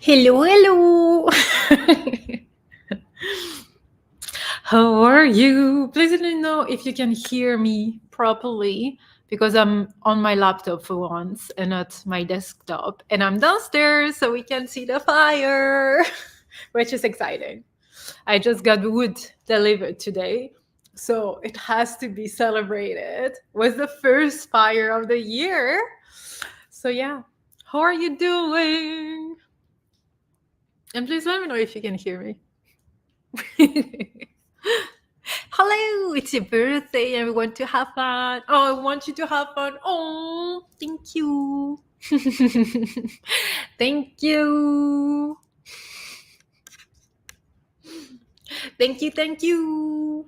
Hello, hello. How are you? Please let me know if you can hear me properly because I'm on my laptop for once and not my desktop. And I'm downstairs so we can see the fire, which is exciting. I just got wood delivered today, so it has to be celebrated. It was the first fire of the year. So, yeah, how are you doing? And please let me know if you can hear me. Hello, it's your birthday and we want to have fun. Oh, I want you to have fun. Oh, thank you. Thank you. Thank you, thank you.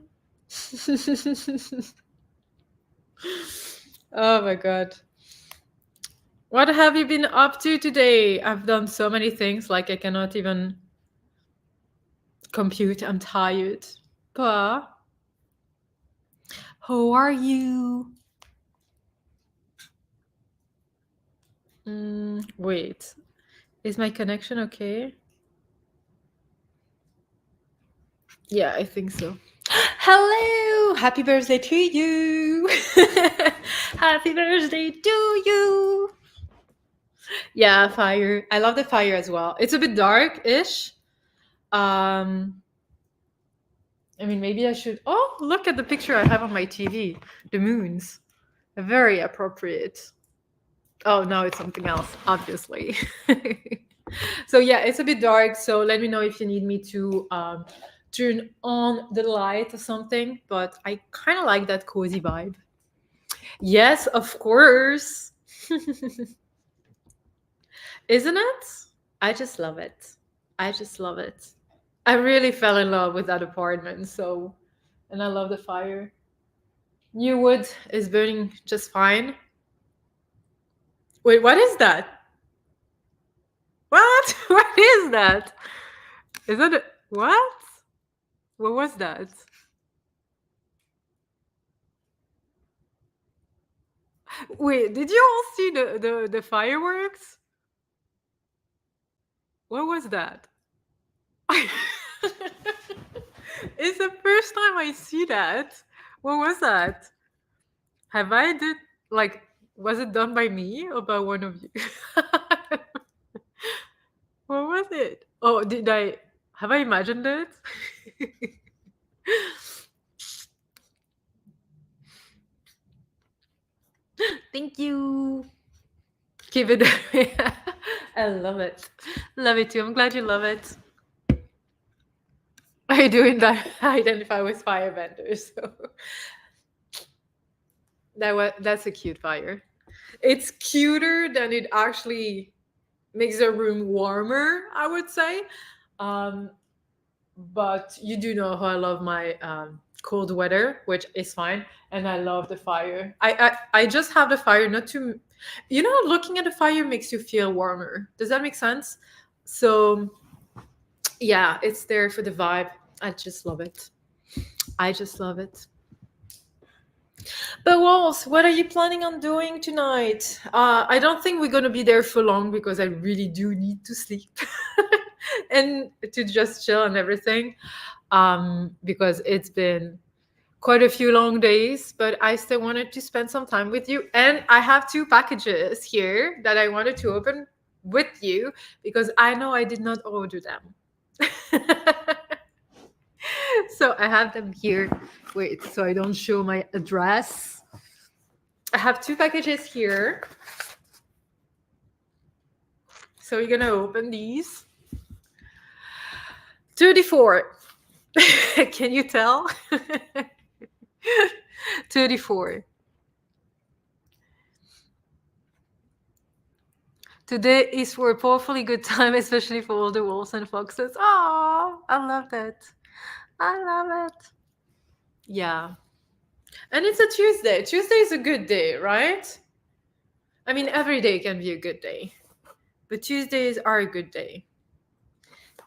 Oh my god. What have you been up to today? I've done so many things, like I cannot even compute. I'm tired. But how are you? Wait. Is my connection okay? Yeah, I think so. Hello! Happy birthday to you! Happy birthday to you! Yeah, fire. I love the fire as well. It's a bit dark-ish. I mean, maybe I should... Oh, look at the picture I have on my TV. The moons. Very appropriate. Oh, now it's something else, obviously. So yeah, it's a bit dark, so let me know if you need me to turn on the light or something, but I kind of like that cozy vibe. Yes, of course. Isn't it? I just love it. I just love it. I really fell in love with that apartment, so, and I love the fire. New wood is burning just fine. Wait, what is that? What? What is that? Is that what? What was that? Wait, did you all see the fireworks? What was that? It's the first time I see that. What was that? Have I did like was it done by me or by one of you? What was it? Oh, did I have I imagined it? Thank you. Keep it. I love it. Love it too. I'm glad you love it. I do identify with firebenders, so that's a cute fire. It's cuter than it actually makes a room warmer, I would say. Um, but you do know how I love my cold weather, which is fine, and I love the fire. I just have the fire not to, looking at the fire makes you feel warmer. Does that make sense? So yeah, it's there for the vibe. I just love it. I just love it. But Walls, what are you planning on doing tonight? I don't think we're gonna be there for long because I really do need to sleep and to just chill and everything. Because it's been quite a few long days, but I still wanted to spend some time with you. And I have two packages here that I wanted to open with you because I know I did not order them. So I have them here. Wait, so I don't show my address. I have two packages here. So you're gonna open these. 34. Can you tell? 34. Today is for a powerfully good time, especially for all the wolves and foxes. Oh, I love that. I love it. Yeah. And it's a Tuesday. Tuesday is a good day, right? I mean, every day can be a good day. But Tuesdays are a good day.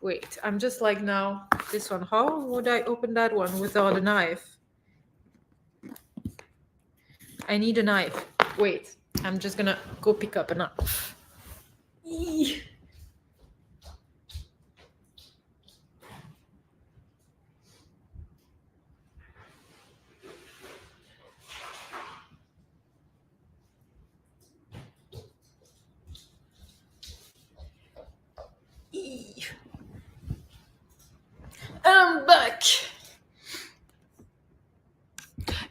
Wait, I'm just like now, this one. How would I open that one without a knife? I need a knife. Wait, I'm just gonna go pick up a knife.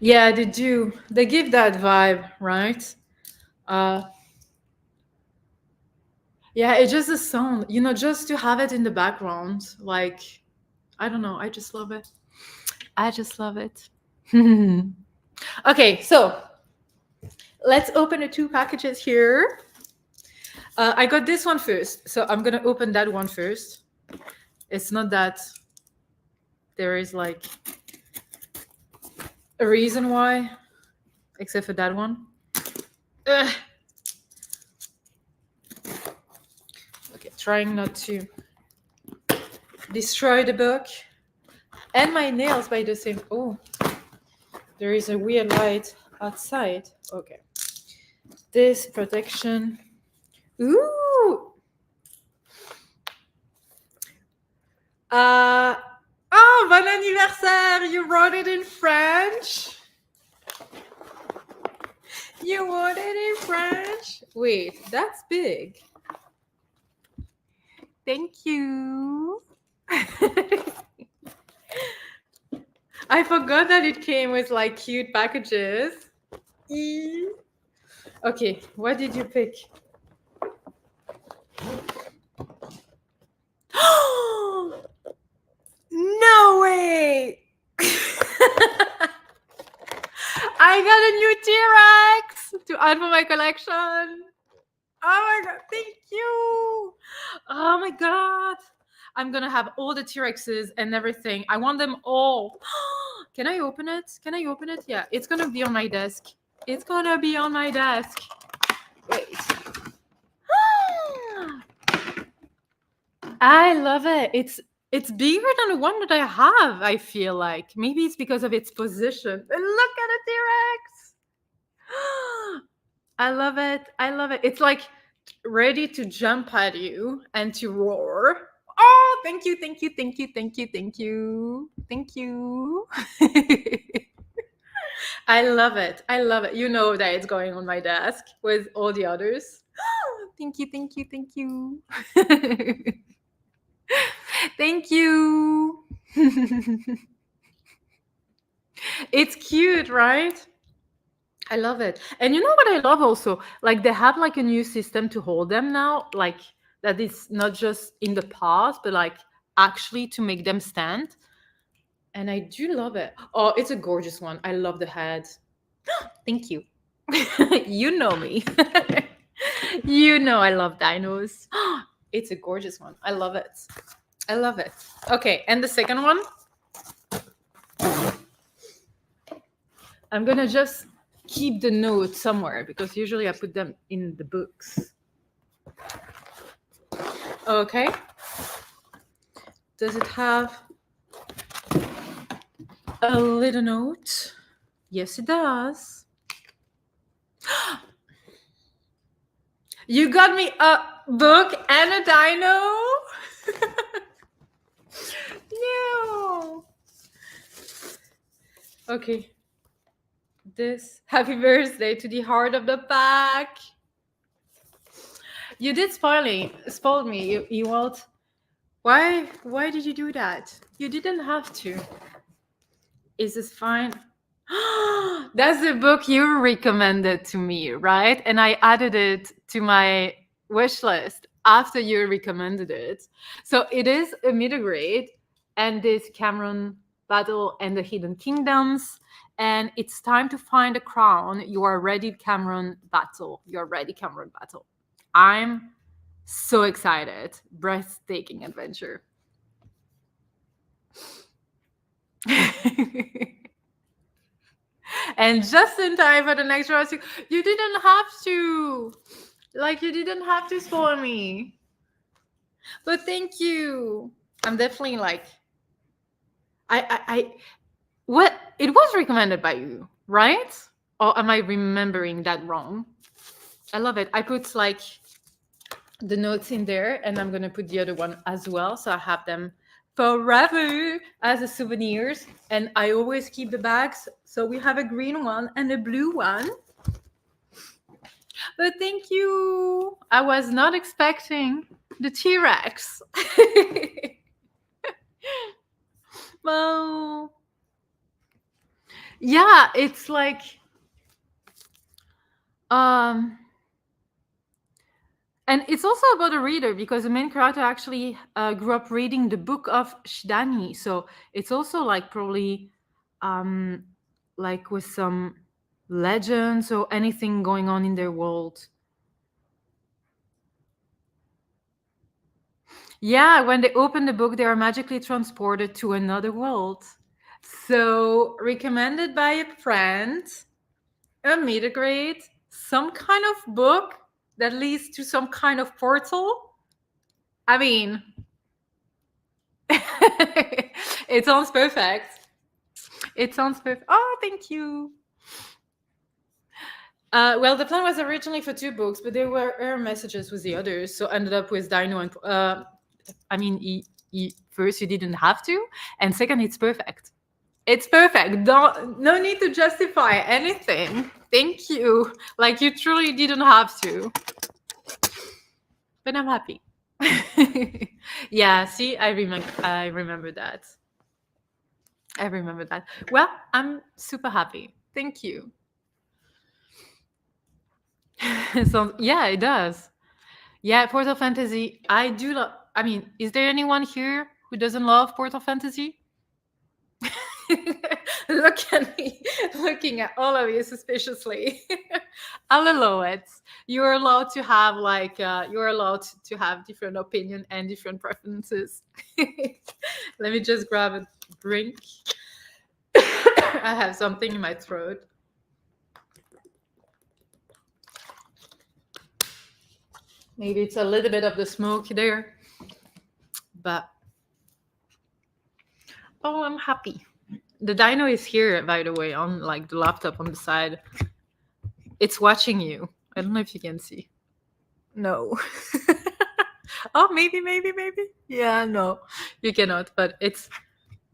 Yeah, they do. They give that vibe, right? Uh, yeah, it's just a sound, just to have it in the background. Like, I don't know. I just love it. I just love it. Okay, so let's open the two packages here. I got this one first, so I'm gonna open that one first. It's not that there is like a reason why, except for that one. Ugh. Okay, trying not to destroy the book. And my nails by the same. Oh, there is a weird light outside. Okay. This protection. Ooh. Oh, bon anniversaire! You wrote it in French. You wrote it in French. Wait, that's big. Thank you. I forgot that it came with like cute packages. Okay, what did you pick? No way! I got a new T-Rex to add for my collection. Oh my god, thank you! Oh my god. I'm gonna have all the T-Rexes and everything. I want them all. Can I open it? Can I open it? Yeah, it's gonna be on my desk. It's gonna be on my desk. Wait. I love it. It's bigger than the one that I have, I feel like. Maybe it's because of its position. And look at the T-Rex. I love it. I love it. It's like ready to jump at you and to roar. Oh, thank you, thank you, thank you, thank you, thank you. Thank you. I love it. I love it. You know that it's going on my desk with all the others. Thank you, thank you, thank you. Thank you. It's cute, right? I love it. And you know what I love also? Like they have like a new system to hold them now, like that is not just in the past, but like actually to make them stand. And I do love it. Oh, it's a gorgeous one. I love the head. Thank you. You know me. You know I love dinos. It's a gorgeous one. I love it. I love it. Okay, and the second one. I'm gonna just keep the notes somewhere because usually I put them in the books. Okay. Does it have a little note? Yes, it does. You got me a book and a dino? No. Okay. This happy birthday to the heart of the pack. You did spoil me. You wrote, why did you do that? You didn't have to. Is this fine? That's the book you recommended to me, right? And I added it to my wish list after you recommended it. So it is a middle grade, and this Cameron Battle and the Hidden Kingdoms. And it's time to find a crown. You are ready, Cameron Battle. You're ready, Cameron Battle. I'm so excited. Breathtaking adventure. And just in time for the next Jurassic. You didn't have to. Like, you didn't have to spoil me. But thank you. I'm definitely like, what? It was recommended by you, right? Or am I remembering that wrong? I love it. I put like the notes in there, and I'm gonna put the other one as well, so I have them forever as a souvenirs. And I always keep the bags, so we have a green one and a blue one. But thank you. I was not expecting the T-Rex. Well, Yeah, it's like um and it's also about a reader because the main character actually grew up reading the book of Shdani. So it's also like probably um, like with some legends or anything going on in their world. Yeah, when they open the book, they are magically transported to another world. So recommended by a friend, a middle grade, some kind of book that leads to some kind of portal. I mean, it sounds perfect. It sounds perfect. Oh, thank you. Well, the plan was originally for two books, but there were error messages with the others, so ended up with Dino and. I mean, first you didn't have to, and second, it's perfect. It's perfect. Don't no need to justify anything. Thank you. Like you truly didn't have to, but I'm happy. Yeah. See, I remember. I remember that. I remember that. Well, I'm super happy. Thank you. So yeah, it does. Yeah, Portal Fantasy. I do love. I mean, is there anyone here who doesn't love Portal Fantasy? Look at me, looking at all of you suspiciously. I'll allow it. You're allowed to have like you're allowed to have different opinion and different preferences. Let me just grab a drink. I have something in my throat. Maybe it's a little bit of the smoke there, but oh, I'm happy. The dino is here, by the way, on like the laptop on the side. It's watching you. I don't know if you can see. No. Oh, maybe. Yeah, no, you cannot, but it's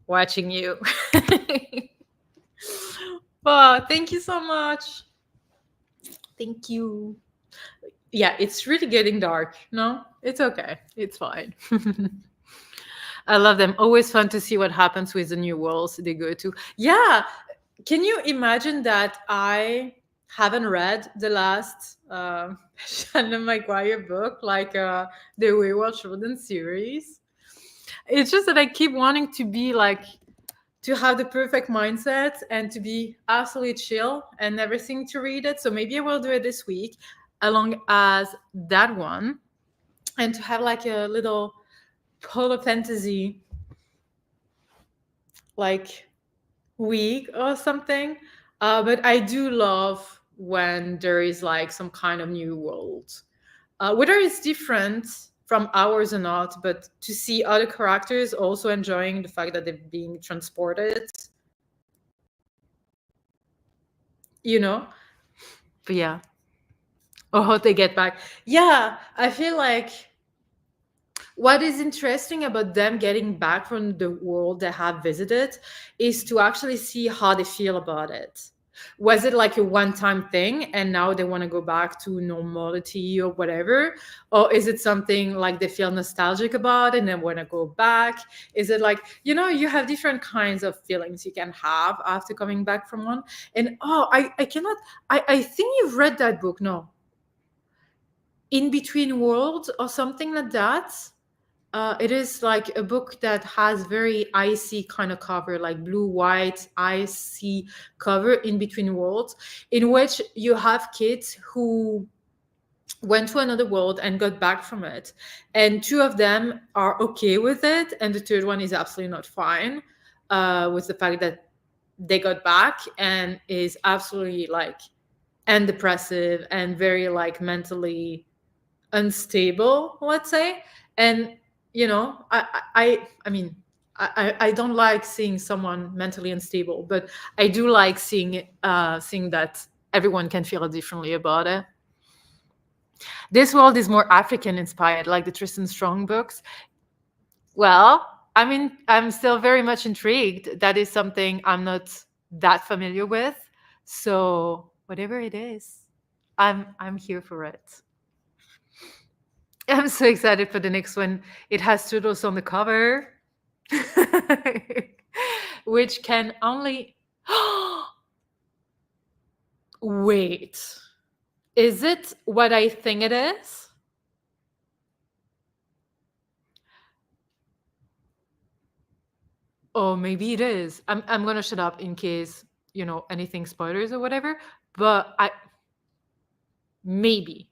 watching you. Wow, thank you so much. Thank you. Yeah, it's really getting dark. No, it's okay. It's fine. I love them. Always fun to see what happens with the new worlds they go to. Yeah. Can you imagine that I haven't read the last Shannon Maguire book, like the Wayward Children series? It's just that I keep wanting to be like, to have the perfect mindset and to be absolutely chill and everything to read it. So maybe I will do it this week, along as that one, and to have like a little polar fantasy like week or something. But I do love when there is like some kind of new world, whether it's different from ours or not, but to see other characters also enjoying the fact that they're being transported, you know? But yeah. Or how they get back. Yeah, I feel like what is interesting about them getting back from the world they have visited is to actually see how they feel about it. Was it like a one time thing and now they want to go back to normality or whatever? Or is it something like they feel nostalgic about and then want to go back? Is it like, you have different kinds of feelings you can have after coming back from one? And oh, I cannot, I think you've read that book, no? In Between Worlds or something like that. It is like a book that has very icy kind of cover, like blue, white, icy cover in Between Worlds, in which you have kids who went to another world and got back from it. And two of them are okay with it, and the third one is absolutely not fine with the fact that they got back and is absolutely like and depressive and very like mentally unstable, let's say. And I mean, I don't like seeing someone mentally unstable, but I do like seeing that everyone can feel differently about it. This world is more African inspired, like the Tristan Strong books. Well, I mean, I'm still very much intrigued. That is something I'm not that familiar with. So whatever it is, I'm here for it. I'm so excited for the next one. It has turtles on the cover, which can only. Wait. Is it what I think it is? Oh, maybe it is. I'm gonna shut up in case, anything spoilers or whatever. But I maybe.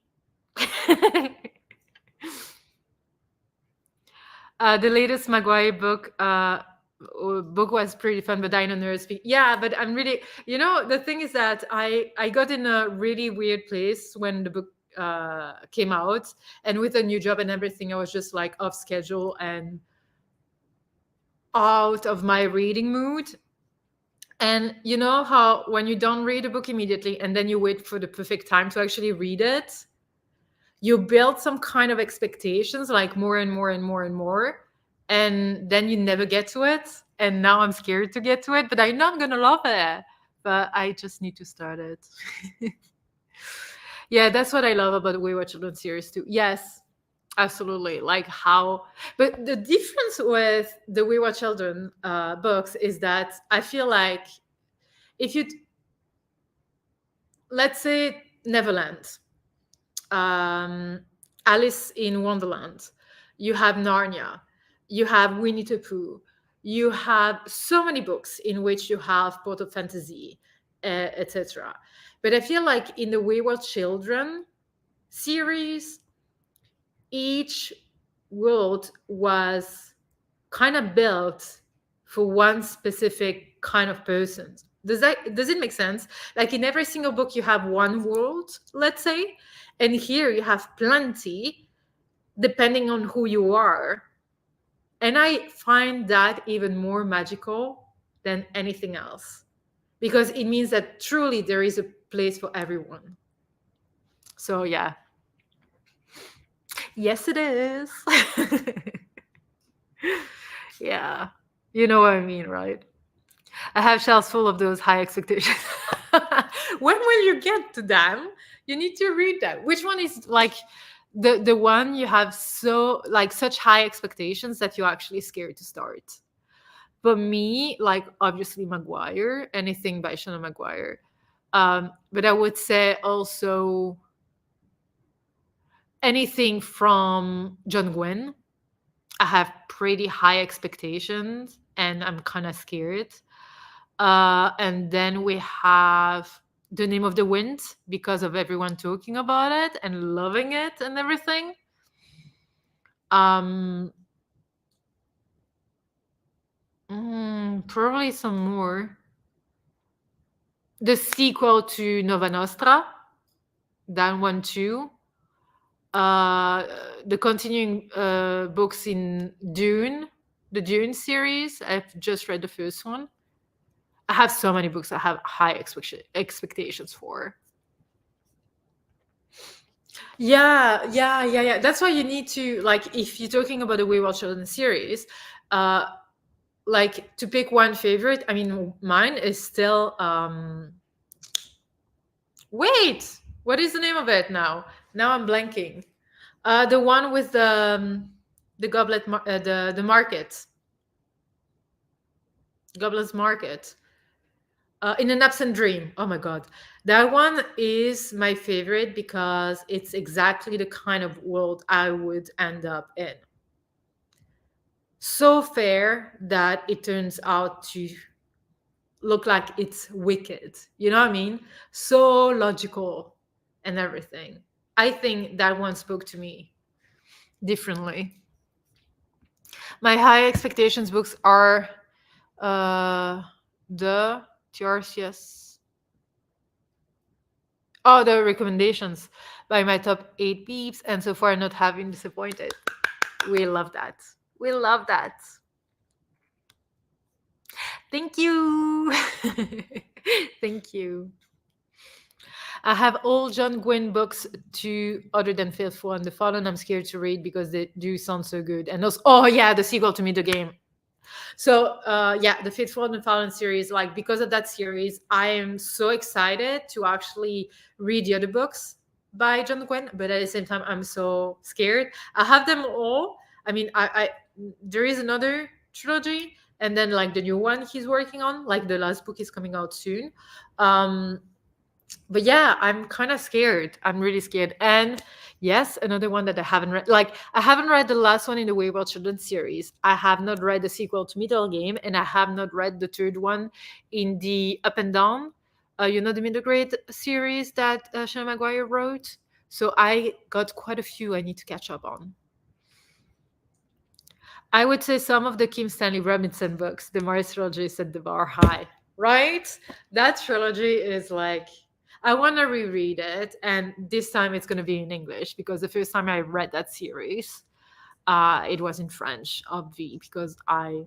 The latest Maguire book was pretty fun, but I don't know. Yeah, but I'm really, the thing is that I got in a really weird place when the book came out, and with a new job and everything, I was just like off schedule and out of my reading mood. And you know how when you don't read a book immediately and then you wait for the perfect time to actually read it, you build some kind of expectations, like more and more and more and more, and then you never get to it. And now I'm scared to get to it, but I know I'm gonna love it. But I just need to start it. Yeah, that's what I love about Wayward Children series too. Yes, absolutely. Like how, but the difference with the Wayward Children books is that I feel like if you, let's say Neverland, um, Alice in Wonderland, you have Narnia, you have Winnie the Pooh, you have so many books in which you have Port of Fantasy, etc. But I feel like in the Wayward Children series, each world was kind of built for one specific kind of person. Does it make sense? Like in every single book you have one world, let's say, and here you have plenty depending on who you are. And I find that even more magical than anything else because it means that truly there is a place for everyone. So yeah. Yes it is. Yeah. You know what I mean, right? I have shelves full of those high expectations. When will you get to them? You need to read them. Which one is like the one you have so like such high expectations that you're actually scared to start? For me, like obviously Maguire, anything by Shannon Maguire. But I would say also anything from John Gwynne. I have pretty high expectations and I'm kind of scared. And then we have The Name of the Wind because of everyone talking about it and loving it and everything. Um, Probably some more. The sequel to Nova Nostra, that one too. Uh, the continuing books in Dune, the Dune series. I've just read the first one. I have so many books I have high expectations for. Yeah. That's why you need to like if you're talking about the Wayward Children series, uh, like to pick one favorite. I mean, mine is still. Wait, what is the name of it now? Now I'm blanking. The one with the the market, Goblet's Market. In an Absent Dream. Oh my god, that one is my favorite because it's exactly the kind of world I would end up in. So fair that it turns out to look like it's wicked. You know what I mean? So logical and everything. I think that one spoke to me differently. My high expectations books are uh the TRCS. Oh, the recommendations by my top 8 peeps, and so far not having disappointed. We love that. We love that. Thank you. Thank you. I have all John Gwynne books too, other than Faithful and the Fallen. I'm scared to read because they do sound so good. And those, oh yeah, the sequel to Meet the Game. So yeah, the Faithful and the Fallen series, like because of that series, I am so excited to actually read the other books by John Gwynne, but at the same time, I'm so scared. I have them all. I mean, I there is another trilogy, and then like the new one he's working on, like the last book is coming out soon. Um, But yeah, I'm kind of scared. I'm really scared. And yes, another one that I haven't read. Like, I haven't read the last one in the Wayward Children series. I have not read the sequel to Middle Game, and I have not read the third one in the Up and Down. The middle grade series that Sean Maguire wrote. So I got quite a few I need to catch up on. I would say some of the Kim Stanley Robinson books, the Mars trilogy, set the bar high, right? That trilogy is like, I want to reread it, and this time it's going to be in English because the first time I read that series, it was in French, obvi, because I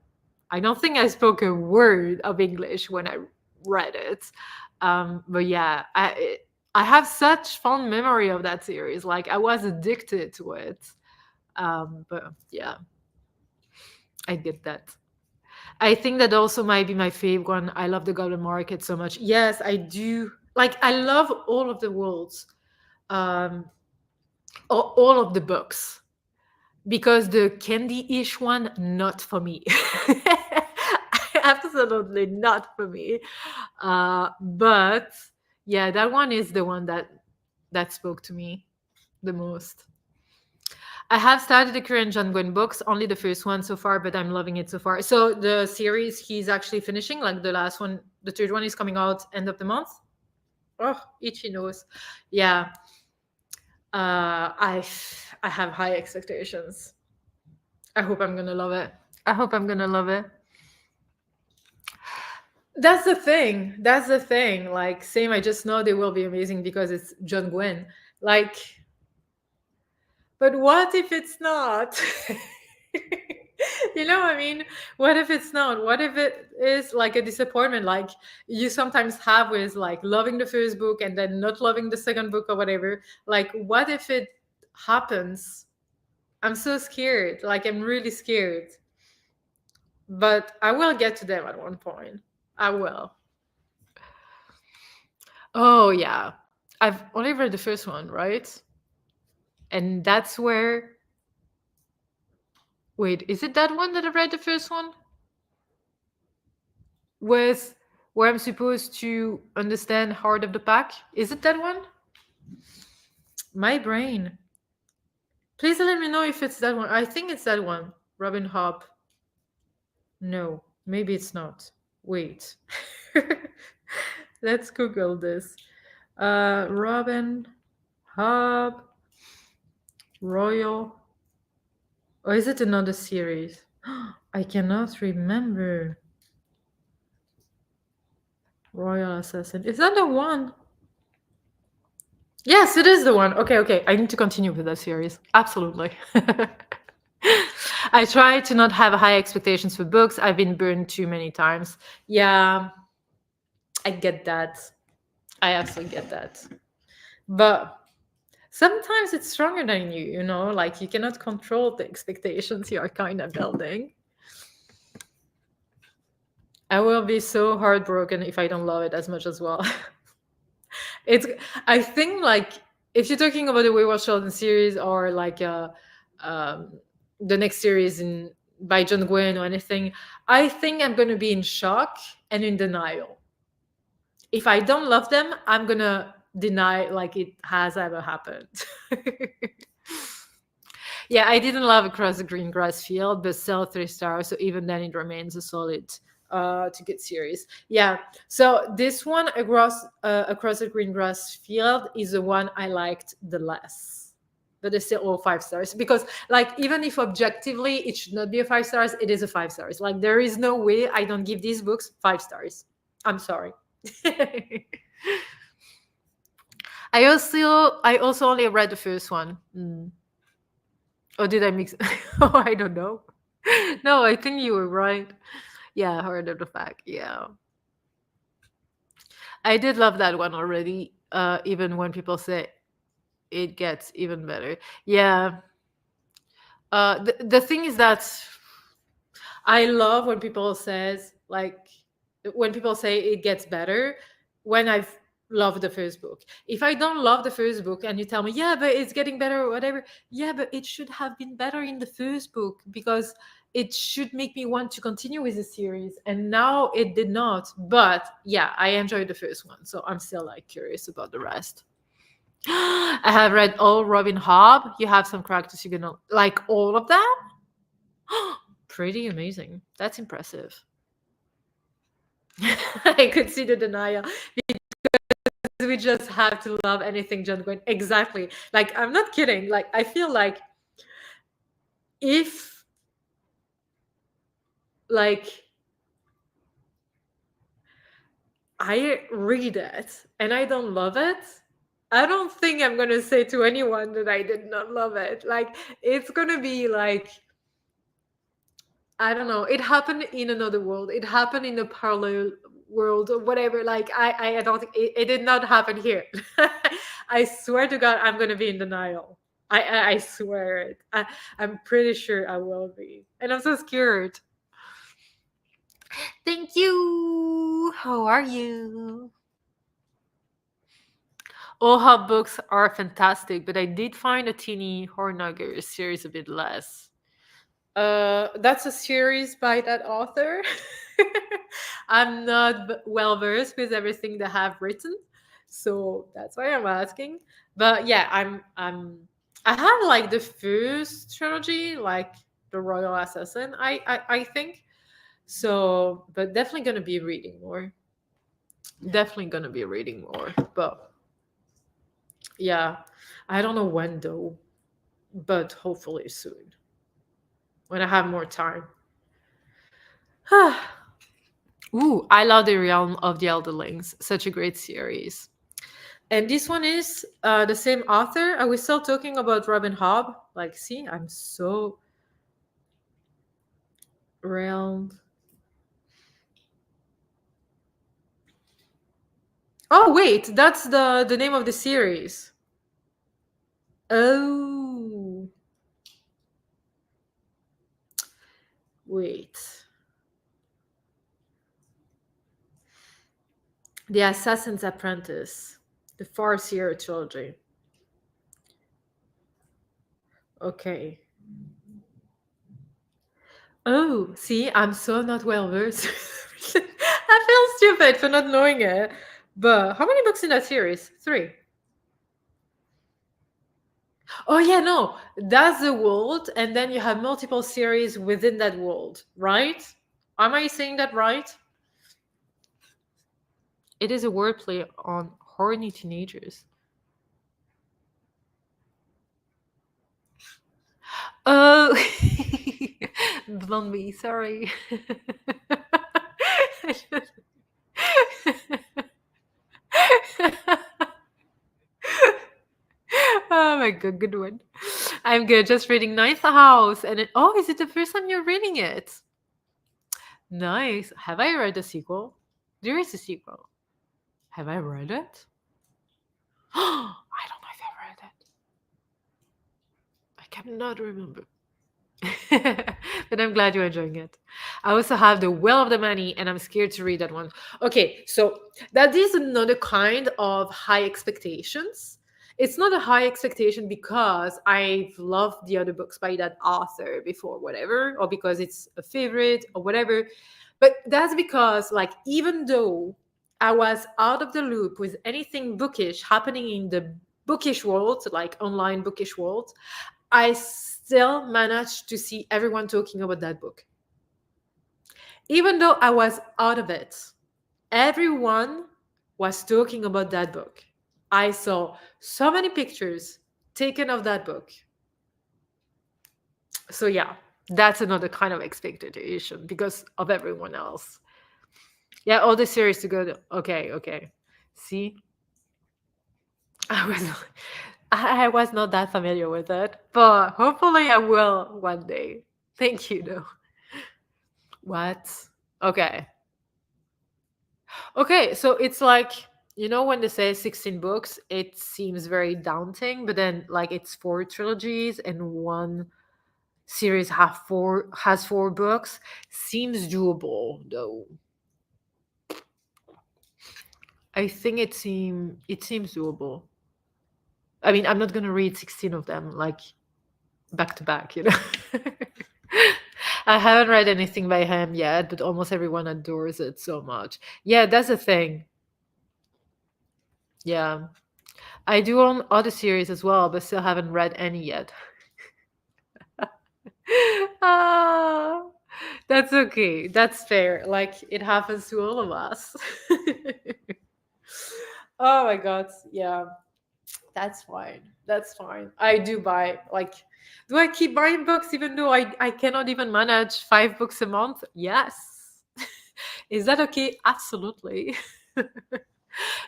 don't think I spoke a word of English when I read it. But yeah, I have such fond memory of that series. Like, I was addicted to it. But yeah, I get that. I think that also might be my favorite one. I love the Golden Market so much. Yes, I do. Like, I love all of the worlds, um, all of the books, because the candy-ish one, not for me. Absolutely not for me. But yeah, that one is the one that spoke to me the most. I have started the Korean John Gwen books, only the first one so far, but I'm loving it so far. So the series he's actually finishing, like the last one, the third one is coming out end of the month. Oh, itchy nose. Yeah. I have high expectations. I hope I'm gonna love it. I hope I'm gonna love it. That's the thing. That's the thing. Like, same. I just know they will be amazing because it's John Gwen. Like, but what if it's not? You know what I mean? What if it's not? What if it is like a disappointment, like you sometimes have with like loving the first book and then not loving the second book or whatever? Like, what if it happens? I'm so scared. Like, I'm really scared. But I will get to them at one point. I will. Oh, yeah. I've only read the first one, right? And that's where. Wait, is it that one that I read the first one? With where I'm supposed to understand Heart of the Pack? Is it that one? My brain. Please let me know if it's that one. I think it's that one. Robin Hobb. No, maybe it's not. Wait. Let's Google this. Robin Hobb Royal. Or is it another series? I cannot remember. Royal Assassin. Is that the one? Yes, it is the one. Okay, okay. I need to continue with that series. Absolutely. I try to not have high expectations for books. I've been burned too many times. Yeah, I get that. I absolutely get that. But sometimes it's stronger than you, like you cannot control the expectations you are kind of building. I will be so heartbroken if I don't love it as much as well. It's I think like if you're talking about the Wayward Children series or like um the next series in by John Gwen or anything, I think I'm gonna be in shock and in denial. If I don't love them, I'm gonna deny like it has ever happened. Yeah, I didn't love Across the Green Grass Field, but still 3 stars. So even then, it remains a solid to good series. Yeah. So this one, Across the Green Grass Field, is the one I liked the less. But it's still all 5 stars because, like, even if objectively it should not be a 5 stars, it is a 5 stars. Like, there is no way I don't give these books 5 stars. I'm sorry. I also only read the first one. Or did I mix? Oh, I don't know. No, I think you were right. Yeah, Heart of the Pack. Yeah, I did love that one already. Even when people say it gets even better. Yeah. The thing is that I love when people say it gets better when I've loved the first book. If I don't love the first book and you tell me, yeah, but it's getting better or whatever, yeah, but it should have been better in the first book because it should make me want to continue with the series, and now it did not. But yeah, I enjoyed the first one, so I'm still like curious about the rest. I have read all Robin Hobb. You have some characters you're gonna like all of them. Pretty amazing. That's impressive. I could see the denial. We just have to love anything John Gwen. Exactly. Like, I'm not kidding. Like, I feel like if, like, I read it and I don't love it, I don't think I'm gonna say to anyone that I did not love it. Like, it's gonna be like, I don't know. It happened in another world. It happened in a parallel world or whatever. Like, I don't think it did not happen here. I swear to God, I'm gonna be in denial. I swear it. I'm pretty sure I will be, and I'm so scared. Thank you. How are you? All her books are fantastic, but I did find a teeny Hornugger series a bit less. That's a series by that author. I'm not well versed with everything they have written, so that's why I'm asking. But yeah, I have like the first trilogy, like the Royal Assassin. I think so, but definitely gonna be reading more. Definitely gonna be reading more, but yeah, I don't know when though, but hopefully soon when I have more time. Ooh, I love The Realm of the Elderlings. Such a great series. And this one is the same author. Are we still talking about Robin Hobb? Like, see, I'm so realm. Oh wait, that's the name of the series. Oh wait, The Assassin's Apprentice, the Farseer trilogy. Okay. Oh, see, I'm so not well versed. I feel stupid for not knowing it. But how many books in that series? Three. Oh yeah, no, that's the world, and then you have multiple series within that world, right? Am I saying that right? It is a wordplay on horny teenagers. Oh, blonde me, sorry. Oh my god, good one. I'm good. Just reading Ninth House, and oh, is it the first time you're reading it? Nice. Have I read the sequel? There is a sequel. Have I read it? I don't know if I read it. I cannot remember. But I'm glad you're enjoying it. I also have The Well of the Money, and I'm scared to read that one. Okay, so that is another kind of high expectations. It's not a high expectation because I've loved the other books by that author before, whatever, or because it's a favorite or whatever. But that's because, like, even though I was out of the loop with anything bookish happening in the bookish world, like online bookish world, I still managed to see everyone talking about that book. Even though I was out of it, everyone was talking about that book. I saw so many pictures taken of that book. So, yeah, that's another kind of expectation because of everyone else. Yeah, all the series to go to. Okay, okay. See? I was I was not that familiar with it, but hopefully I will one day. Thank you though. What? Okay. Okay, so it's like, when they say 16 books, it seems very daunting, but then like it's four trilogies and one series has four books. Seems doable though. I think it seems doable. I mean, I'm not gonna read 16 of them like back to back. I haven't read anything by him yet, but almost everyone adores it so much. Yeah, that's the thing. Yeah. I do own other series as well, but still haven't read any yet. Ah, that's okay. That's fair. Like it happens to all of us. Oh my god. Yeah, that's fine. That's fine. I do buy like do I keep buying books even though I cannot even manage 5 books a month? Yes. Is that okay? Absolutely.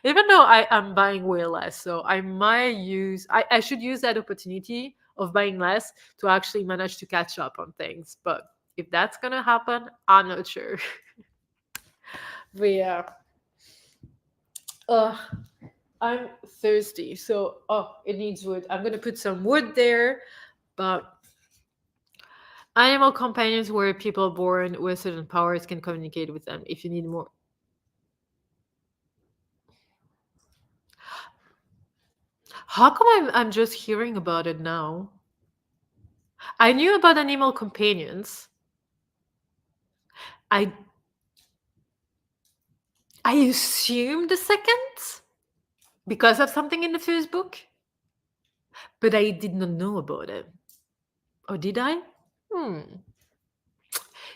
Even though I am buying way less, so I should use that opportunity of buying less to actually manage to catch up on things. But if that's gonna happen, I'm not sure. But yeah. Uh I'm thirsty, so it needs wood. I'm gonna put some wood there, but animal companions were people born with certain powers can communicate with them if you need more. How come I'm just hearing about it now? I knew about animal companions. I I assumed the second because of something in the first book, but I did not know about it. Or did I? Hmm.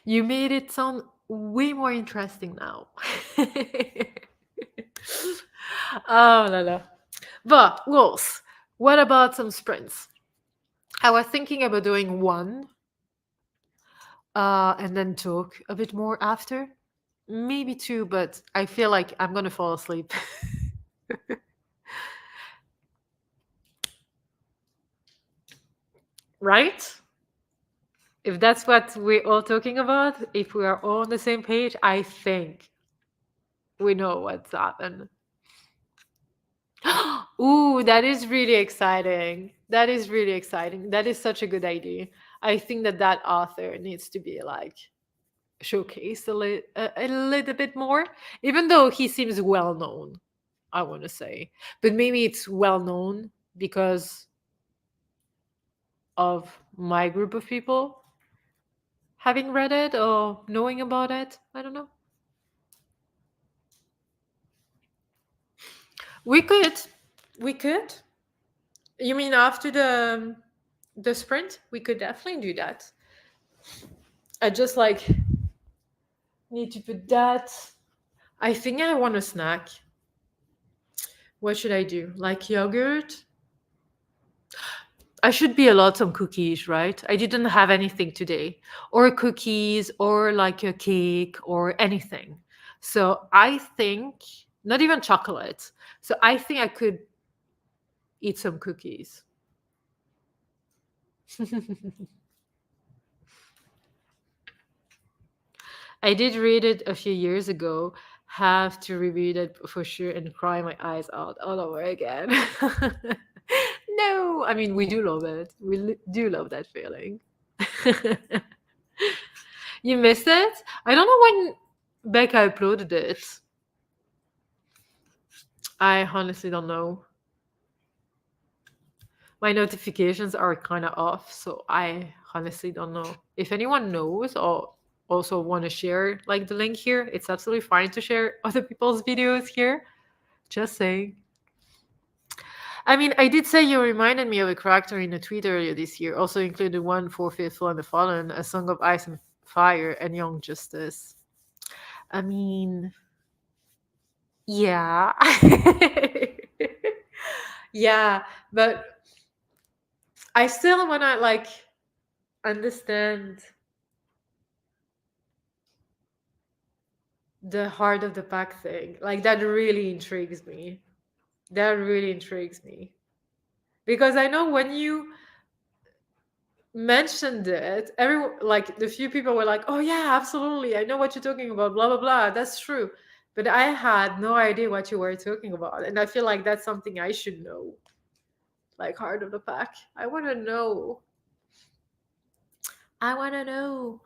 You made it sound way more interesting now. Oh la la. But wolves. What about some sprints? I was thinking about doing one, and then talk a bit more after. Maybe two, but I feel like I'm gonna fall asleep. Right? If that's what we're all talking about, if we are all on the same page, I think we know what's happened. Ooh, that is really exciting. That is really exciting. That is such a good idea. I think that that author needs to be like showcased a little bit more, even though he seems well known. I want to say, but maybe it's well known because of my group of people having read it or knowing about it. I don't know. We could. We could. You mean after the sprint? We could definitely do that. I just like need to put that. I think I want a snack. What should I do? Like yogurt? I should be allowed some cookies, right? I didn't have anything today. Or cookies or like a cake or anything. So I think not even chocolate. So I think I could eat some cookies. I did read it a few years ago. Have to reread it for sure and cry my eyes out all over again. No, I mean we do love it. Do love that feeling. You missed it? I don't know when Becca uploaded it. I honestly don't know. My notifications are kind of off, so I honestly don't know. If anyone knows or also want to share like the link here, it's absolutely fine to share other people's videos here. Just saying. I mean, I did say you reminded me of a character in a tweet earlier this year, also included one for Faithful and the Fallen, A Song of Ice and Fire, and Young Justice. I mean, yeah. Yeah, but I still want to like understand the heart of the pack thing. Like that really intrigues me. That really intrigues me. Because I know when you mentioned it, everyone like the few people were like, "Oh yeah, absolutely. I know what you're talking about, blah blah blah. That's true." But I had no idea what you were talking about. And I feel like that's something I should know. Like heart of the pack. I want to know. I want to know.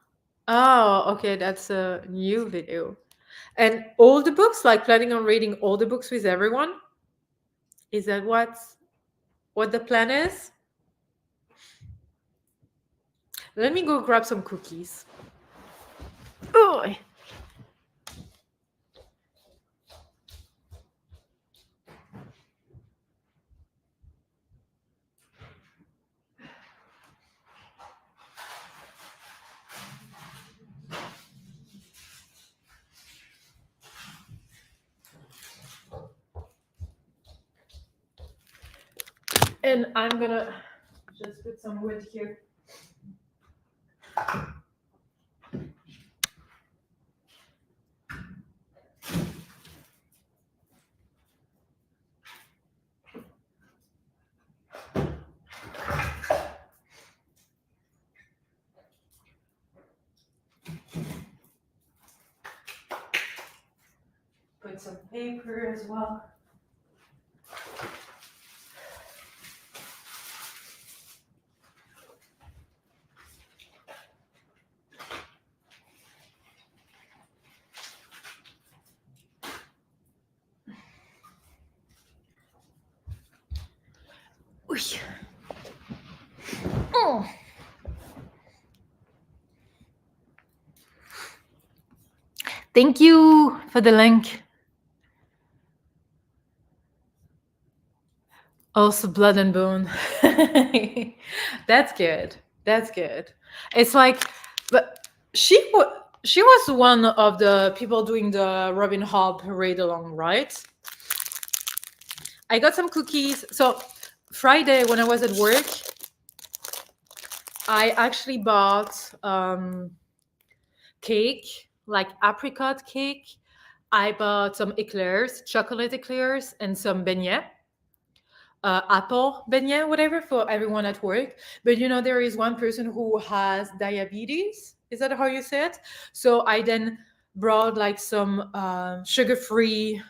Oh, okay, that's a new video. And all the books, like planning on reading all the books with everyone? Is that what the plan is? Let me go grab some cookies. Oh. And I'm gonna just put some wood here. Put some paper as well. Oy. Oh. Thank you for the link. Also, blood and bone. That's good. That's good. It's like, but she was one of the people doing the Robin Hood parade along, right? I got some cookies. So Friday when I was at work, I actually bought cake, like apricot cake. I bought some eclairs, chocolate eclairs, and some beignets. Apple beignet, whatever, for everyone at work. But there is one person who has diabetes. Is that how you say it? So I then brought like some sugar-free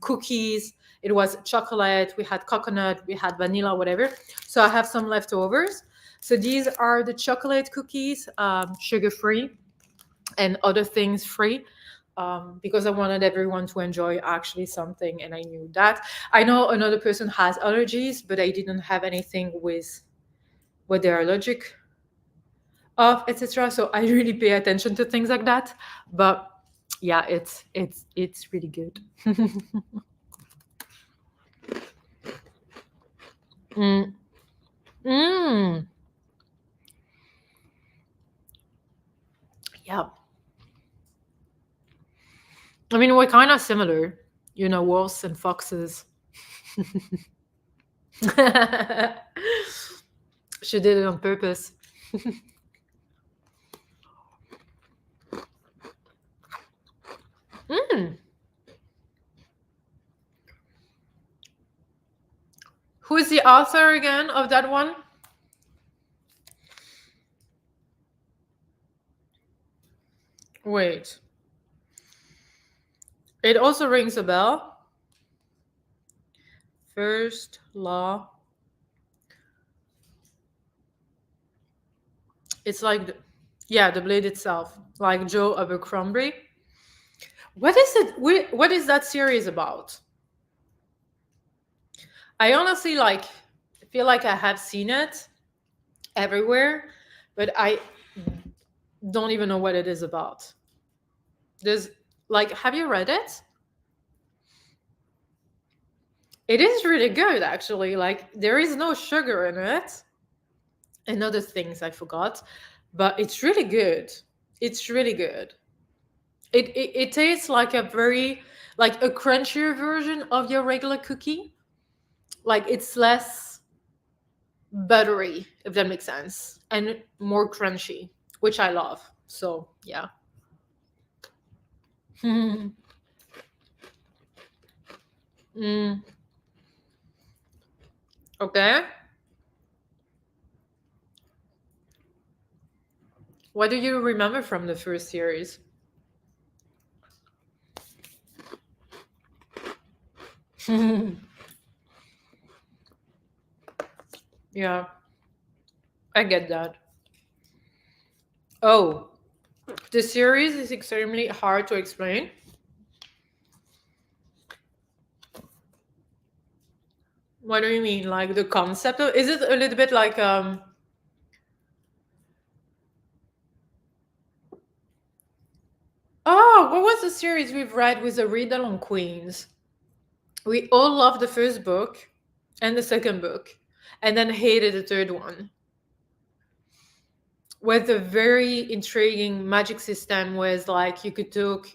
cookies. It was chocolate. We had coconut. We had vanilla, whatever. So I have some leftovers. So these are the chocolate cookies, sugar-free, and other things free. Because I wanted everyone to enjoy actually something, and I knew that. I know another person has allergies, but I didn't have anything with what they're allergic of, etc. So I really pay attention to things like that. But yeah, it's really good. mm. Mm. Yeah. I mean, we're kind of similar, wolves and foxes. She did it on purpose. Mm. Who is the author again of that one? Wait. It also rings a bell. First Law. It's like, the blade itself, like Joe Abercrombie. What is it? What is that series about? I honestly feel like I have seen it everywhere, but I don't even know what it is about. There's have you read it? It is really good, actually. Like, there is no sugar in it, and other things I forgot, but it's really good. It's really good. It tastes like a very a crunchier version of your regular cookie. Like, it's less buttery, if that makes sense, and more crunchy, which I love. So yeah. Mm, okay. What do you remember from the first series? Yeah, I get that. Oh, the series is extremely hard to explain. What do you mean? Like, the concept of, is it a little bit like Oh, what was the series we've read with the Riddle on Queens? We all loved the first book and the second book, and then hated the third one. With a very intriguing magic system, was like you could talk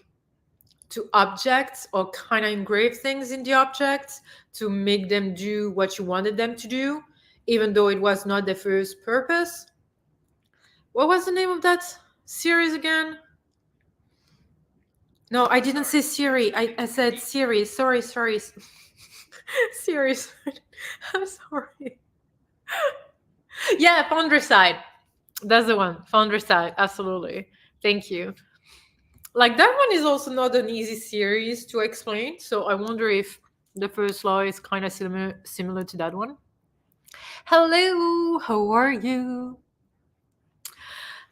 to objects or kind of engrave things in the objects to make them do what you wanted them to do, even though it was not the first purpose. What was the name of that series again? No, I didn't say Siri. I said series. Sorry, sorry. Series. I'm sorry. Yeah, Founderside. That's the one. Founderside. Absolutely. Thank you. Like that one is also not an easy series to explain. So I wonder if the first law is kind of similar to that one. Hello, how are you?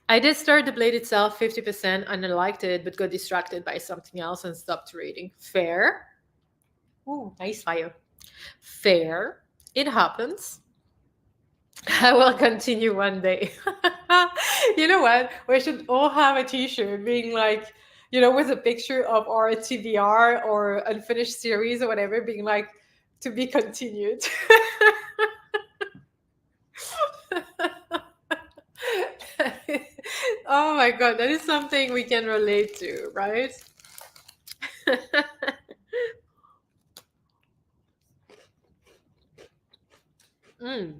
I did start the blade itself 50% and I liked it, but got distracted by something else and stopped reading. Fair. Ooh, nice fire. Fair. It happens. I will continue one day. You know what? We should all have a t-shirt being like, with a picture of our TBR or unfinished series or whatever, being like, to be continued. Oh my god, that is something we can relate to, right? Mm.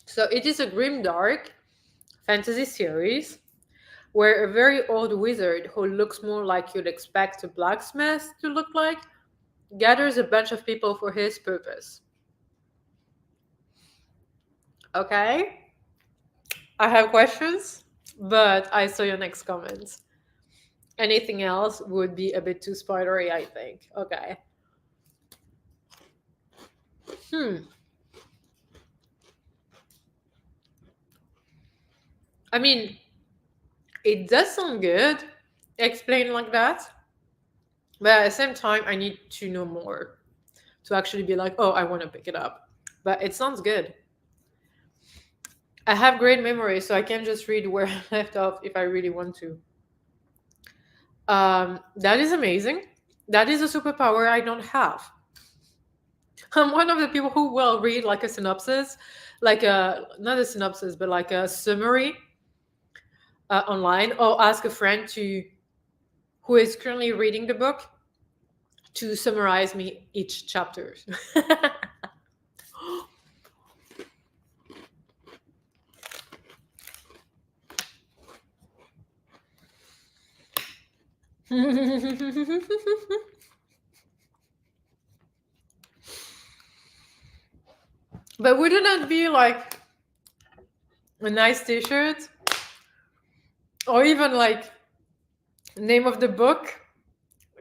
So it is a grimdark fantasy series where a very old wizard who looks more like you'd expect a blacksmith to look like gathers a bunch of people for his purpose. Okay? I have questions, but I saw your next comment. Anything else would be a bit too spoilery, I think. Okay. Hmm. I mean, it does sound good, explained like that, but at the same time, I need to know more to actually be like, oh, I want to pick it up. But it sounds good. I have great memory, so I can just read where I left off if I really want to. That is amazing. That is a superpower I don't have. I'm one of the people who will read like a synopsis, like a not a synopsis, but like a summary online, or ask a friend to who is currently reading the book to summarize me each chapter. But wouldn't that be like a nice T-shirt, or even like name of the book?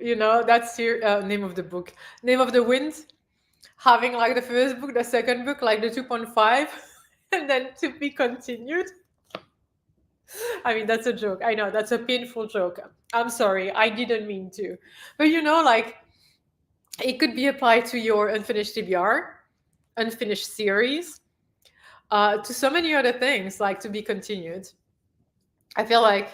That's your name of the book, name of the wind. Having like the first book, the second book, like the 2.5, and then to be continued. I mean, that's a joke. I know that's a painful joke. I'm sorry, I didn't mean to. But like it could be applied to your unfinished TBR, unfinished series, to so many other things, like to be continued. I feel like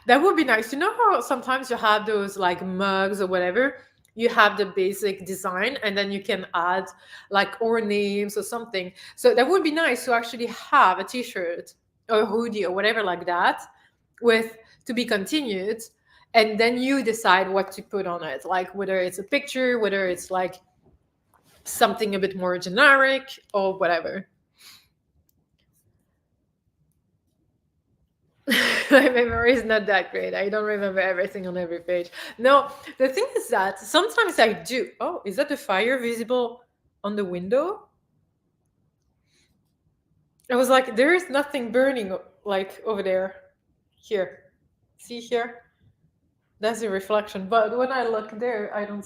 that would be nice. You know how sometimes you have those like mugs or whatever? You have the basic design and then you can add like or names or something. So that would be nice to actually have a t-shirt or a hoodie or whatever like that with to be continued. And then you decide what to put on it, like whether it's a picture, whether it's like something a bit more generic or whatever. My memory is not that great. I don't remember everything on every page. No, the thing is that sometimes I do. Oh, is that the fire visible on the window? I was like, there is nothing burning like over there. Here. See here? That's the reflection. But when I look there, I don't.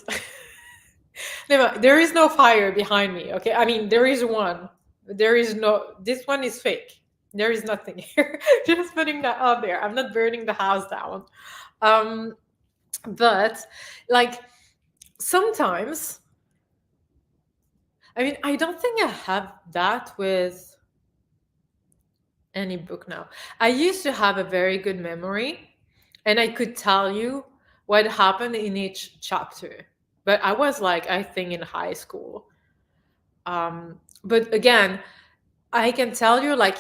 Never, there is no fire behind me. Okay. I mean, there is one. There is no. This one is fake. There is nothing here. Just putting that out there. I'm not burning the house down. Um, but like sometimes, I mean, I don't think I have that with Any book now. I used to have a very good memory and I could tell you what happened in each chapter. But I was like, I think in high school. But again, I can tell you like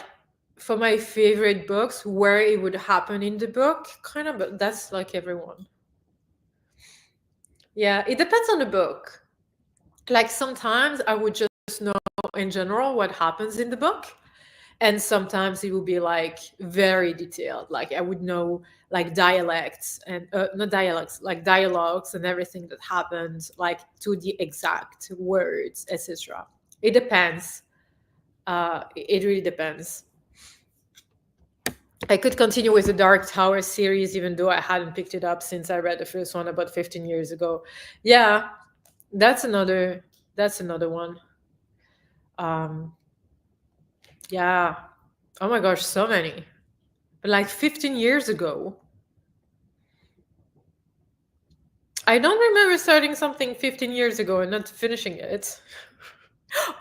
for my favorite books where it would happen in the book, kind of, but that's like everyone. Yeah, it depends on the book. Like sometimes I would just know in general what happens in the book, and sometimes it would be like very detailed. Like I would know like dialects and not dialects, like dialogues and everything that happens, like to the exact words, etc. It depends. It really depends. I could continue with the Dark Tower series, even though I hadn't picked it up since I read the first one about 15 years ago. Yeah, that's another. That's another one. Um, yeah. Oh my gosh, so many. But like 15 years ago. I don't remember starting something 15 years ago and not finishing it.